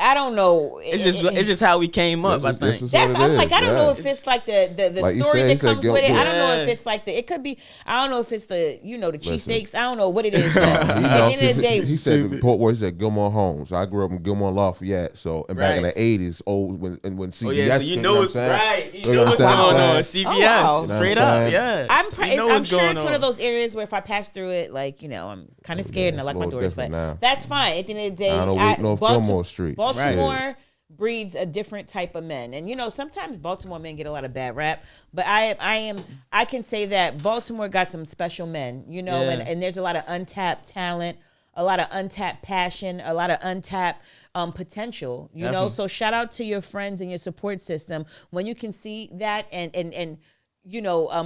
I don't know. It's just how we came up. I This think. is That's what it I'm like, is, I don't know yeah. if it's like the Like you story said, he that said comes go- with it. I go- don't know if Yeah. it's like it could be. I don't know if it's the the Listen. cheesesteaks. I don't know what it is. But He at the know, end of the day, he said the Port Worth said Gilmore Homes. I grew up in Gilmore Lafayette, so and back in the Right. '80s, when CBS Oh yeah, so you came, know what it's I'm saying? right. You You know what's going understand what I'm on. saying? CBS, wow. straight Know what I'm up. saying? Yeah. I'm You know what's sure going it's one on. of those areas where if I pass through it, like I'm kind of scared and I it's like my a little daughters, but different now. that's fine. At the end of the day, 908 North Gilmore Street. Baltimore breeds a different type of men, and sometimes Baltimore men get a lot of bad rap, but I can say that Baltimore got some special men, and there's a lot of untapped talent, a lot of untapped passion, a lot of untapped potential, Definitely. So shout out to your friends and your support system when you can see that and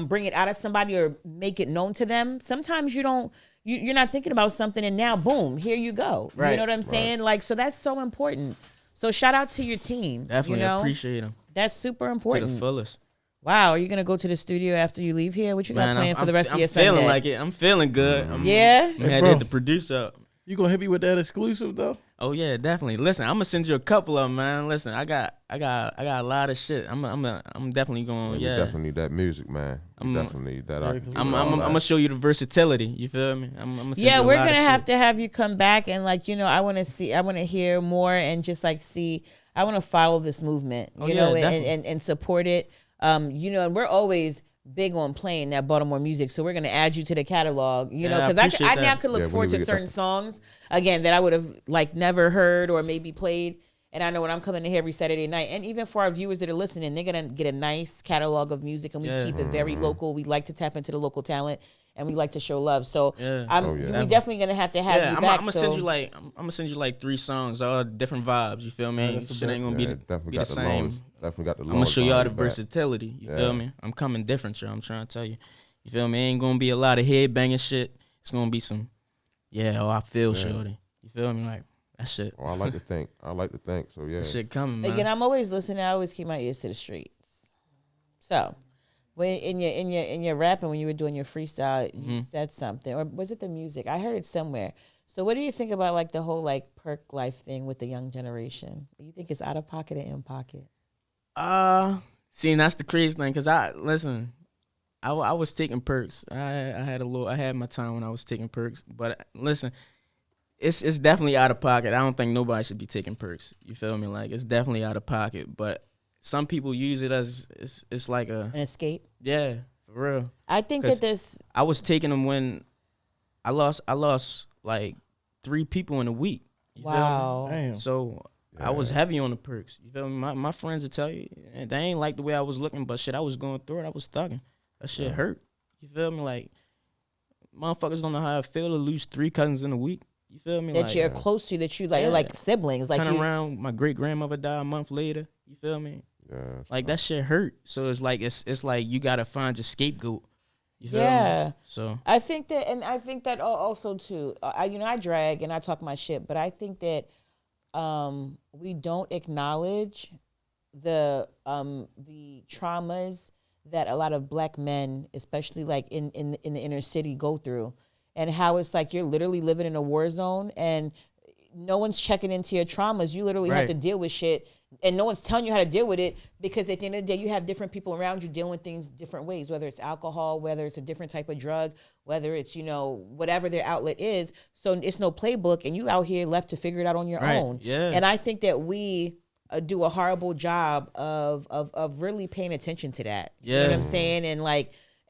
bring it out of somebody or make it known to them. Sometimes you're not thinking about something and now boom, here you go. You Right. know what I'm saying? Like, so that's so important. So shout out to your team. Definitely appreciate them That's super to important. the fullest. Wow, are you gonna go to the studio after you leave here? What you got Man, planned for the rest of your I'm feeling Sunday? like it. I'm feeling good. Yeah? I had to bro. hit the producer up. You gonna hit me with that exclusive though? Oh yeah, definitely. Listen, I'm gonna send you a couple of them, man. Listen, I got a lot of shit. I'm definitely going. We Yeah, definitely need that music, man. We definitely need that. I'm gonna show you the versatility. You feel me? I'm gonna send Yeah, you a we're lot of gonna have shit. to have you come back and I want to hear more and just see. I want to follow this movement, Oh, yeah, and, definitely. and support it. And we're always big on playing that Baltimore music, so we're gonna add you to the catalog. Yeah, I Because appreciate I now that. could look Yeah, we forward need to to get certain that. songs again that I would have never heard or maybe played. And I know when I'm coming in here every Saturday night, and even for our viewers that are listening, they're gonna get a nice catalog of music, and we Yeah. keep it very local. We like to tap into the local talent, and we like to show love. So Yeah. we definitely gonna have to have Yeah, you I'm back. gonna so. send you I'm gonna send you 3 songs, all different vibes. You feel me? that's a Shit bet. ain't gonna Yeah, be definitely the got the same. longest. Definitely got the I'm gonna show y'all the longest behind versatility. You Yeah. feel me? I'm coming different, y'all. I'm trying to tell you. You feel me? Ain't gonna be a lot of head banging shit. It's gonna be some, I feel shorty. You feel me? Like that shit. Oh, I like to think. So yeah. That shit coming, man. Again, I'm always listening. I always keep my ears to the streets. So, when in your rapping, when you were doing your freestyle, you said something, or was it the music? I heard it somewhere. So, what do you think about the whole perk life thing with the young generation? Do you think it's out of pocket or in pocket? See, that's the crazy thing, cause I was taking perks. I had my time when I was taking perks, but listen. It's definitely out of pocket. I don't think nobody should be taking perks. You feel me? Like it's definitely out of pocket. But some people use it as it's like An escape. yeah, for real. I think 'Cause that this. I was taking them when I lost like 3 people in a week. You feel me? Wow. Damn. So I was heavy on the perks. You feel me? My friends will tell you, and they ain't like the way I was looking, but shit, I was going through it. I was thugging. That shit hurt. You feel me? Like motherfuckers don't know how it feel to lose 3 cousins in a week. You feel me? That Like, you're close to, that you Yeah. like siblings, like turn you. around, my great grandmother died a month later. You feel me? Yeah. Like that shit hurt. So it's like you gotta find your scapegoat. You feel Yeah. me? So I think that also too. I drag and I talk my shit, but I think that we don't acknowledge the traumas that a lot of black men, especially in the inner city, go through, and how it's like you're literally living in a war zone and no one's checking into your traumas. You literally have Right. to deal with shit, and no one's telling you how to deal with it, because at the end of the day, you have different people around you dealing with things different ways, whether it's alcohol, whether it's a different type of drug, whether it's, whatever their outlet is. So it's no playbook, and you out here left to figure it out on your Right, own. yeah. And I think that we do a horrible job of really paying attention to that. You know what Yeah. I'm saying? And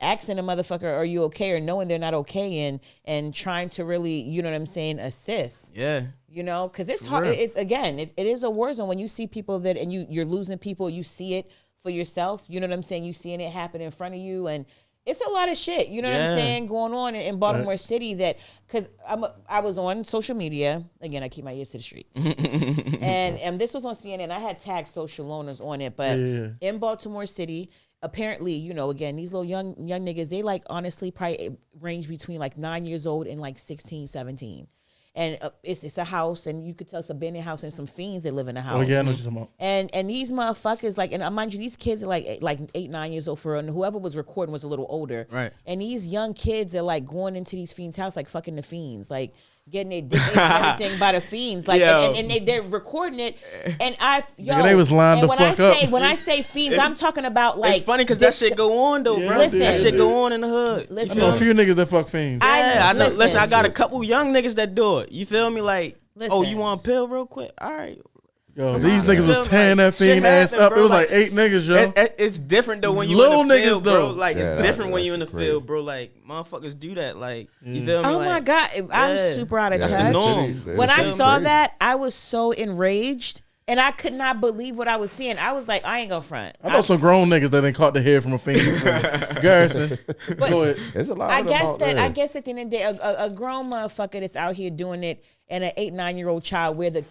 asking a motherfucker, are you okay? Or knowing they're not okay and trying to really, you know what I'm saying, assist. Yeah. You know, because it's hard. It's again, it is a war zone when you see people that, and you're losing people, you see it for yourself. You know what I'm saying? You seeing it happen in front of you, and it's a lot of shit, you know what I'm saying, going on in Baltimore City that, because I was on social media. Again, I keep my ears to the street. and this was on CNN. I had tagged social loners on it. But in Baltimore City, apparently, you know, again, these little young niggas, they like honestly probably range between like 9 years old and like 16, 17. And it's a house, and you could tell it's a abandoned house, and some fiends that live in the house. Oh yeah, I know what you're talking about. And these motherfuckers, like, and mind you, these kids are like 8, 9 years old for real, and whoever was recording was a little older. Right. And these young kids are like going into these fiends' house, like fucking the fiends, like getting their dick and everything by the fiends, like, and they're recording it. And they was lined the fuck up. When I say fiends, I'm talking about like. It's funny because that shit go on though, bro. Listen, that shit go on in the hood. Listen, I know a few niggas that fuck fiends. I know. Listen. Listen, I got a couple young niggas that do it. You feel me? Like, oh, you want a pill real quick? All right. Yo, these niggas was tearing that fiend ass up. It was like 8 niggas, yo. It's different though when you Little in the niggas, field, bro. though. Like, it's different when you in the crazy. field, bro. Like, motherfuckers do that. Like, you feel me? oh like, my God, I'm super out of That's touch. the norm. When I That's saw crazy. that, I was so enraged. And I could not believe what I was seeing. I was like, I ain't gonna front. I know some grown niggas that ain't caught the head from a fiend before. Garrison, go ahead. It's a lot. I of them guess out that there. I guess at the end of the day, a grown motherfucker that's out here doing it, and an 8, 9-year-old child, where the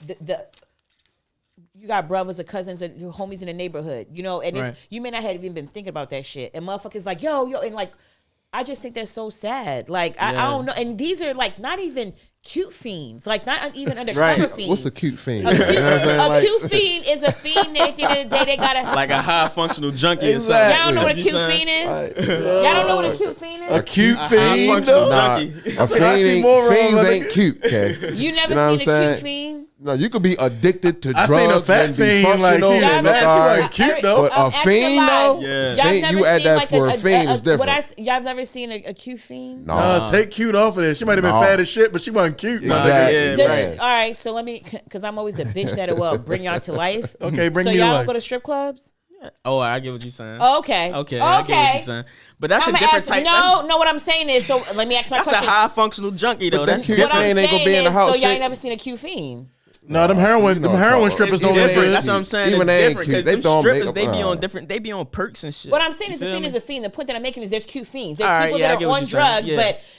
you got brothers or cousins or homies in the neighborhood, you know, and it's, you may not have even been thinking about that shit, and motherfuckers like yo, and like, I just think that's so sad. Like I don't know, and these are like not even cute fiends, like not even undercover fiends. What's a cute fiend? A cute, You know what I'm saying? a Like- cute fiend is a fiend that at the end of the day they gotta. like a high functional junkie or something. Exactly. Y'all don't know what a You cute saying? fiend is? Y'all don't know what a cute fiend A is? cute high fiend, functional though. Nah, junkie. a fiend oxymoron, fiends my ain't nigga. cute, okay? You never You know what I'm seen a cute saying? fiend? No, you could be addicted to I drugs seen a fat and be fiend, like, functional. she and was that's mad. She all wasn't right. cute, though. But a fiend, though? Yeah. Fiend, you add that for a fiend is different. Y'all never seen a cute fiend? No. Take cute off of it. She might have been No. fat as shit, but she wasn't cute. Nah. Exactly. Yeah, This- right. All right, so let me, because I'm always the bitch that will bring y'all to life. Okay, bring so me to y'all don't life. go to strip clubs? Oh, I get what you're saying. Oh, okay. Okay, I get what you're saying. But that's I'ma a different ask, type. No, what I'm saying is, so let me ask my That's a question. high functional junkie though. But That's that cute different. What I'm fiend ain't gonna be saying in the is, house so y'all shit. ain't never seen a cute fiend. No, them heroin strippers It's don't look different. good. That's what I'm saying. Even It's they ain't different cute. because They them throwing strippers, makeup they be on. on different. They be on perks and shit. What I'm saying You is a feel fiend me? is a fiend. The point that I'm making is there's cute fiends. There's All right, people yeah, I that get are what on you're saying. drugs, Yeah.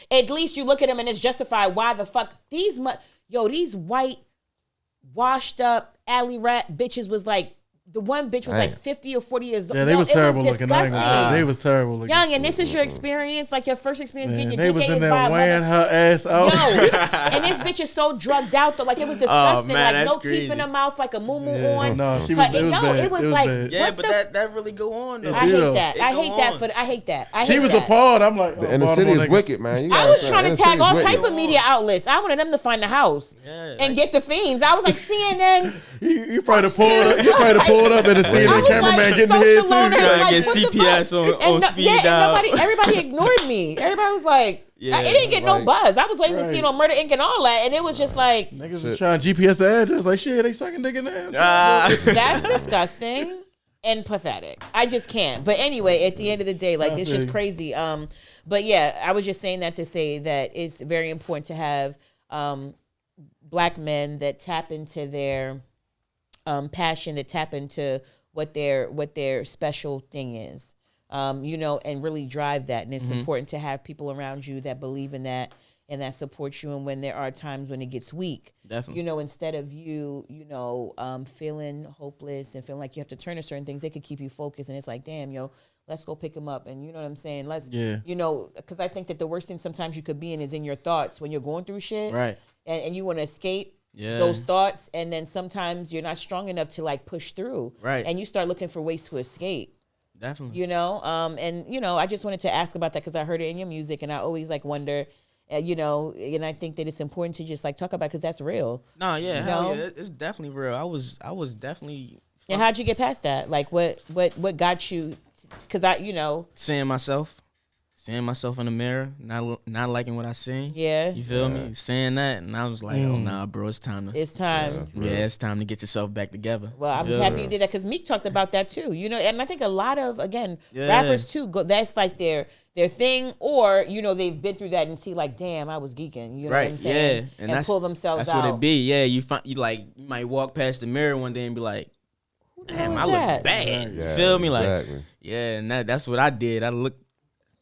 but at least you look at them and it's justified why the fuck these these white washed up alley rat bitches was like, the one bitch was like Damn. 50 or 40 years old. Yeah, they Yo, was it terrible looking. I ain't disgusting. gonna lie. They was terrible looking. Young, and this is your experience, like your first experience Man, getting they your was dick in ate there by a wearing mother. her ass out. Yo, and this bitch is so drugged out though, like it was disgusting. man, like no that's teeth in crazy. her mouth, like a moo Yeah, on. no, she Her- was, it was no, bad. it was like, bad. Yeah, what but the that really go on though. I hate Yeah. that. I It go hate that on. for. I hate that. I She hate was that. appalled. I'm like, The inner city is wicked, man. You I gotta was say, trying to inner tag city's all wicked. type of media outlets. I wanted them to find the house Yeah, and get the fiends. I was like CNN. You probably pulled up. You probably pulled up and see I the was cameraman like, getting the head social loaner, too. Trying to like, get what the CPS fuck? on speed and dial. everybody ignored me. Everybody was like, Yeah, it didn't get no right. buzz. I was waiting to see Right. it on Murder Inc. and all that, and it was just like, Niggas was trying to GPS the address. Like, shit, they sucking dick in there. that's disgusting and pathetic. I just can't. But anyway, at the end of the day, like, it's just crazy. But yeah, I was just saying that to say that it's very important to have black men that tap into their passion, that tap into what their special thing is, you know, and really drive that. And it's important to have people around you that believe in that and that support you. And when there are times when it gets weak, Definitely. you know, instead of you feeling hopeless and feeling like you have to turn to certain things, they could keep you focused. And it's like, damn, yo, let's go pick him up. And you know what I'm saying? You know, because I think that the worst thing sometimes you could be in is in your thoughts when you're going through shit. Right. And you want to escape Yeah. those thoughts. And then sometimes you're not strong enough to like push through. Right. And you start looking for ways to escape. Definitely. You know, and you know, I just wanted to ask about that because I heard it in your music, and I always like wonder, you know, and I think that it's important to just like talk about because that's real. No, yeah, You hell know? yeah, it's definitely real. I was definitely And how'd you get past that? Like, what got you? Because I, you know, seeing myself seeing myself in the mirror, not liking what I seen. Yeah. You feel me? Saying that, and I was like, oh nah, bro, it's time to. It's time. It's time to get yourself back together. Well, I'm happy you did that because Meek talked about that too. You know, and I think a lot of Yeah. rappers too that's like their thing, or they've been through that and see like, damn, I was geeking. You know what I'm saying? Yeah, and pull themselves that's out. what it be. Yeah, you might walk past the mirror one day and be like, damn, I that? look bad. Yeah, You feel me? exactly. Like, yeah, and that's what I did. I looked,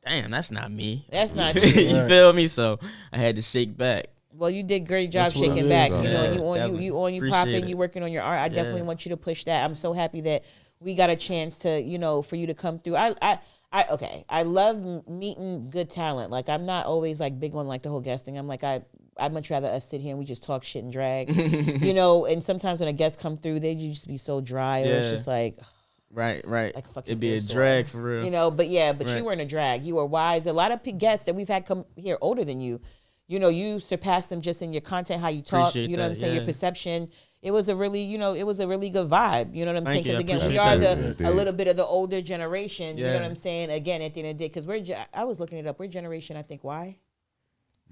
damn, that's not me. That's not you you. feel me? So I had to shake back. Well, you did great job That's what it shaking is, back. though. You know, Yeah, you definitely. you Appreciate popping, it. you working on your art. I definitely want you to push that. I'm so happy that we got a chance to, for you to come through. I love meeting good talent. Like I'm not always like big on like the whole guest thing. I'm like I'd much rather us sit here and we just talk shit and drag. And sometimes when a guest come through, they just be so dry, or it's Yeah. just like. Right. Like a fucking It'd be a dinosaur. drag for real. But you Right. weren't a drag. You were wise. A lot of guests that we've had come here older than you, you surpassed them just in your content, how you talk. Appreciate You know what I'm that, saying? Your yeah. perception. It was a really, it was a really good vibe. You know what I'm saying? Thank you, Because I again, we appreciate are that. a little bit of the older generation. You know Yeah. what I'm saying? Again, at the end of the day, because I was looking it up. We're generation, I think, Y.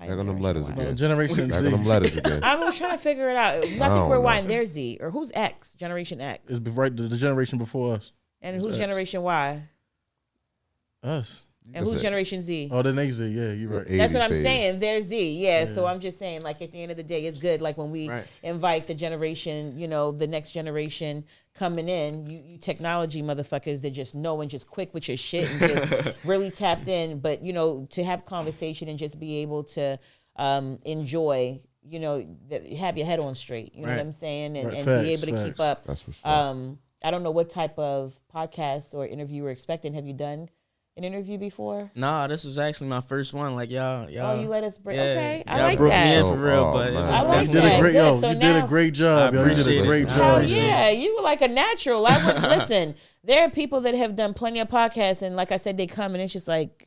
I am Back on them Generation letters Y. again. Generation Back on them Z letters again. I was trying to figure it out. I think don't we're Y know. and they're Z. Or who's X? Generation X. is right the generation before us. And Who's who's X? Generation Y? Us. And who's That's it. Generation Z? Oh, the next Z. Yeah, you're right. That's what 80s I'm baby. saying. They're Z. Yeah. So I'm just saying, like, at the end of the day, it's good. Like, when we Right. invite the generation, the next generation coming in, you technology motherfuckers that just know and just quick with your shit and just really tapped in. But, to have conversation and just be able to enjoy, have your head on straight. You know what Right. I'm saying? And, Right. and Facts, be able to facts. keep up. That's what's up. I don't know what type of podcast or interview you're expecting. Have you done an interview before? Nah, this was actually my first one. Like y'all. Oh, you let us break. Yeah, Okay, I y'all like broke that. me in for real, Oh, but it man. was I like You definitely- did a that. great, Good. So you did a now- great job. I Yo. You did a appreciate great it. job. Oh Appreciate it. yeah, you were like a natural. I would listen. There are people that have done plenty of podcasts, and like I said, they come and it's just like,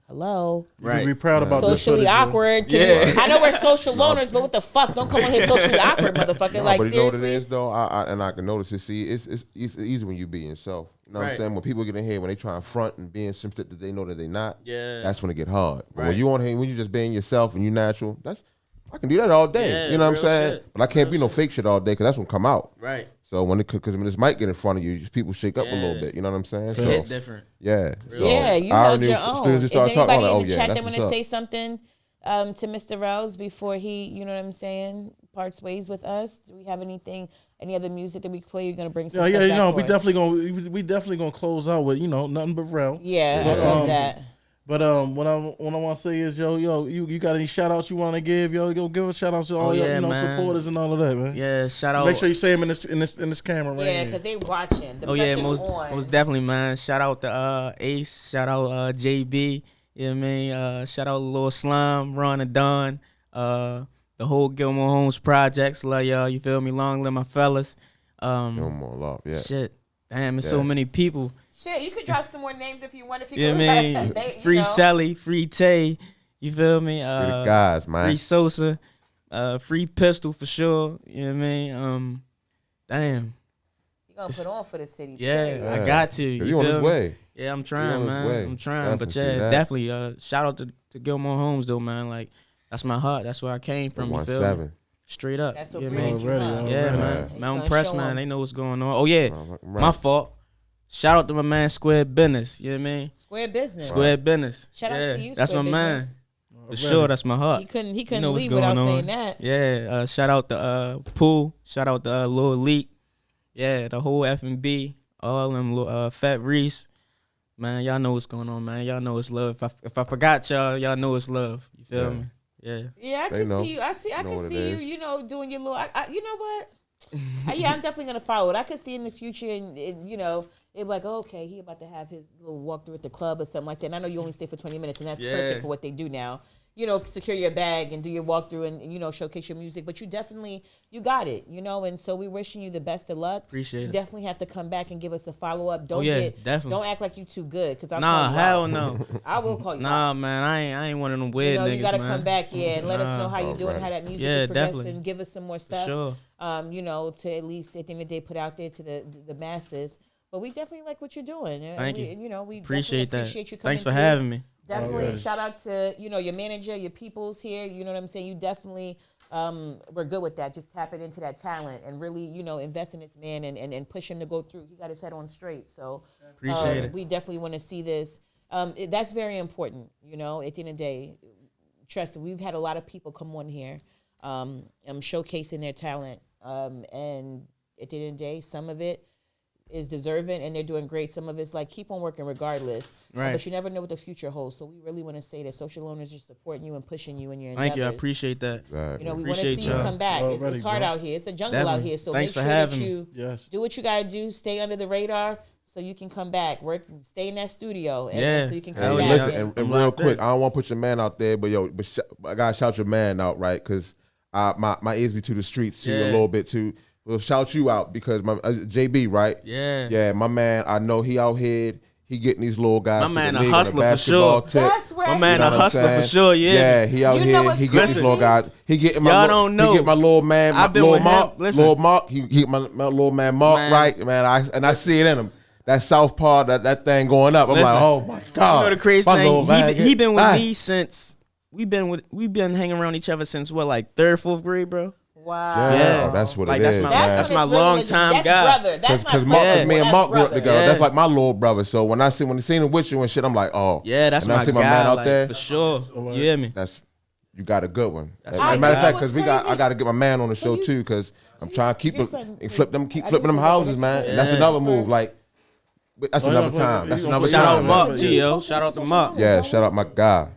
hello, You can be Right. proud about this socially footage, yo. awkward. Yeah. I know we're social loners, but what the fuck? Don't come on here socially awkward, motherfucker. No, Like but you know what seriously. it is though, I can notice it. See, it's easy when you be yourself. You know what I'm Right. saying? When people get in here, when they try and front and being some shit that they know that they not, Yeah. that's when it get hard. But when Right. you on here, when you just being yourself and you natural, I can do that all day. Yeah, you know what I'm real saying? shit. But I can't Real be no shit. fake shit all day because that's when come out. Right. So because when this mic get in front of you, just people shake up a little Yeah. bit. You know what I'm saying? It hit different. Yeah. So Yeah, you I held already your knew- as own. soon as you Is started anybody talking, I'm like, in the oh yeah, chat that that's want what's to up. say something to Mr. Rose before he, you know what I'm saying, parts ways with us? Do we have any other music that we play? You're gonna bring some Yeah, stuff back for we us? definitely gonna close out with nothing but Rell. Yeah, Yeah. I love that. But what I want to say is you got any shout outs you want to give? Yo give a shout out to all Oh, your yeah, man. supporters and all of that, man. Yeah. Shout out. Make sure you say them in this camera right Yeah, here. because they watching. The Oh yeah, pressure's most on. most definitely, man. Shout out to Ace. Shout out JB. You know what I mean? Shout out Lil Slime, Ron and Don. The whole Gilmore Homes projects. Love y'all. You feel me? Long live my fellas. No more love. Yeah. Shit. Damn, there's so Yeah. many people. Shit, you could drop some more names if you want. If you You know what I mean? Free Sally, free Tay. You feel me? Free the guys, man. Free Sosa. Free Pistol for sure. You know what I mean? Damn. You gonna put on for the city? Yeah, period. I got to. You You on his feel me? way. Yeah, I'm on trying, his man. way. I'm trying. But Definitely see yeah, that. definitely. Shout out to Gilmore Homes though, man. Like that's my heart. That's where I came from. You feel me? 1-7. Straight up. That's what you know what I mean? bridged you Already, up. already. Yeah, Alright. man. You Mountain gonna Press, show man. 'em. They know what's going on. Oh yeah, Right. my fault. Shout out to my man Square Business. You know what I mean? Square business. Square Business. Shout out yeah, to you. that's Square my man. Business. For sure, that's my heart. He couldn't You know what's leave without going on. saying that. Yeah, shout out to Pool. Shout out to Lil Elite. Yeah, the whole F&B. All them Fat Reese. Man, y'all know what's going on, man. Y'all know it's love. If I forgot y'all know it's love. You feel Yeah. me? Yeah. Yeah, I They can know. see you. I Know can what it see you. is. You know, doing your little. You know what? Yeah, I'm definitely gonna follow it. I could see in the future, and it'd be like, oh, okay, he about to have his little walkthrough at the club or something like that. And I know you only stay for 20 minutes, and that's Yeah. perfect for what they do now. Secure your bag and do your walkthrough and showcase your music. But you got it, and so we're wishing you the best of luck. Appreciate You it. definitely have to come back and give us a follow up. Don't definitely. don't act like you too good, because Nah, hell no. I will call you. Nah, out. man, I ain't one of them weird niggas, You gotta man. come back, and let us know how you're doing, Alright. how that music Yeah, is progressing, definitely. give us some more For stuff. sure. To at least at the end of the day put out there to the masses. But we definitely like what you're doing. Thank you. We Appreciate definitely that. appreciate you coming Thanks for through. having me. Definitely. Shout out to, your manager, your peoples here. You know what I'm saying? You definitely were good with that. Just tapping into that talent and really, invest in this man and push him to go through. He got his head on straight. So Appreciate it. We definitely want to see this. That's very important, at the end of the day. Trust me, we've had a lot of people come on here showcasing their talent. And at the end of the day, some of it is deserving and they're doing great. Some of it's like, keep on working regardless. Right. But you never know what the future holds. So we really want to say that social owners are supporting you and pushing you in your endeavors. Thank you. I appreciate that. Exactly. We want to see you come back. It's hard out here. It's a jungle out here. So Thanks make for sure that having you Yes. do what you got to do. Stay under the radar so you can come back. Stay in that studio. And so you can come Hey, back. listen, and real quick, I don't want to put your man out there, but I gotta shout your man out, right? Because my ears be to the streets too, a little bit too. We'll shout you out because my JB, right? Yeah, my man. I know he out here. He getting these little guys. My to man the a league hustler on the for sure. basketball tip. That's where My man a hustler for sure. Yeah, he out here. He getting these little guys. He getting my. Y'all don't know. He get my little man. I've been little with Mark. him. Listen. Little Mark. He get my little man Mark. Man. Right, man. I see it in him. That southpaw, that thing going up. I'm Listen, like, oh my god. You know the crazy My thing? little man He been with get- me since we've been hanging around each other since what, like 3rd, 4th grade, bro. Wow. Yeah, that's what Like, it that's is. my- man. that's when my it's really long-time that's guy. Brother. That's Because my brother. me and That's Mark grew up brother. together. Yeah. That's like my little brother. So when I seen him with you and shit, I'm like, oh Yeah, that's and my I see guy. my man out like, there. for sure. You hear me? That's you got a good one. As a my matter of guy. fact, because What's I got to get my man on the show you- too, because I'm trying to keep your son keep is- flipping I them didn't houses, know man. that. And that's Yeah. another move. Like, but that's Oh, another yeah, time. That's he another gonna Shout out time. Mark man. too, yo. Shout out to Mark. Yeah, shout out my guy.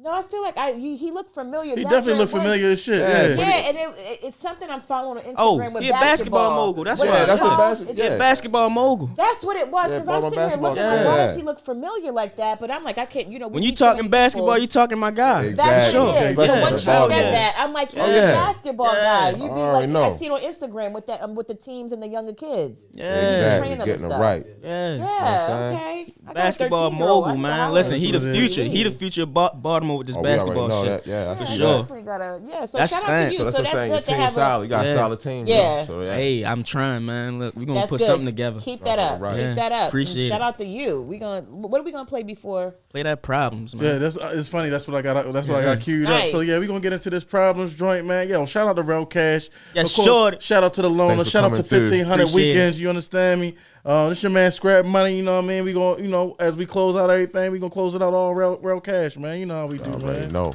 No, I feel like he looked familiar. He That's definitely where looked it was. familiar as shit. Yeah, Yeah. but Yeah, and it's something I'm following on Instagram Oh, with he a basketball mogul. That's What right. is it That's what called? bas- It's- yeah. Basketball mogul. That's what it was, Yeah, because I'm ball on sitting here basketball. looking like, why Yeah. does he look familiar like that? But I'm like, I can't, we When you meet so many talking basketball, people. you talking my guy. Exactly. That's Sure. what it is. Especially So with once the you ball said game. that, I'm like, you're Oh, a yeah. basketball Yeah. guy. You I be already like, know. I see it on Instagram with that with the teams and the younger kids. Yeah. Exactly, Train them getting and it stuff. right. Yeah. Yeah, okay. I got a Basketball 13-year-old. mogul, I man. know Listen, how he it the is. future. He the future of Baltimore with this Oh, we already basketball know shit. that. Yeah, I Yeah, see sure. that. definitely gotta, so That's shout out stank. to you. So that's So what I'm saying. Your good to team have solid. a. You got Yeah. a solid team. Yeah. Bro. So yeah. Hey, I'm trying, man. Look, we gonna That's put good. something together. Keep that up. Right. Keep Yeah. that up. Appreciate And shout it. out to you. What are we gonna play before? Play that problems, man. Yeah, it's funny. That's what I got. That's what I got queued up. Nice. So yeah, we gonna get into this problems joint, man. Yo, shout out to Rell Cash. Yeah, Of course, sure. Shout out to the loaner. Thanks for Shout out to coming through. 1500 Appreciate weekends. You understand me? This your man Scrap Money. You know what I mean? We gonna, as we close out everything, we gonna close it out all Rell Cash, man. You know how we do, Already man. know.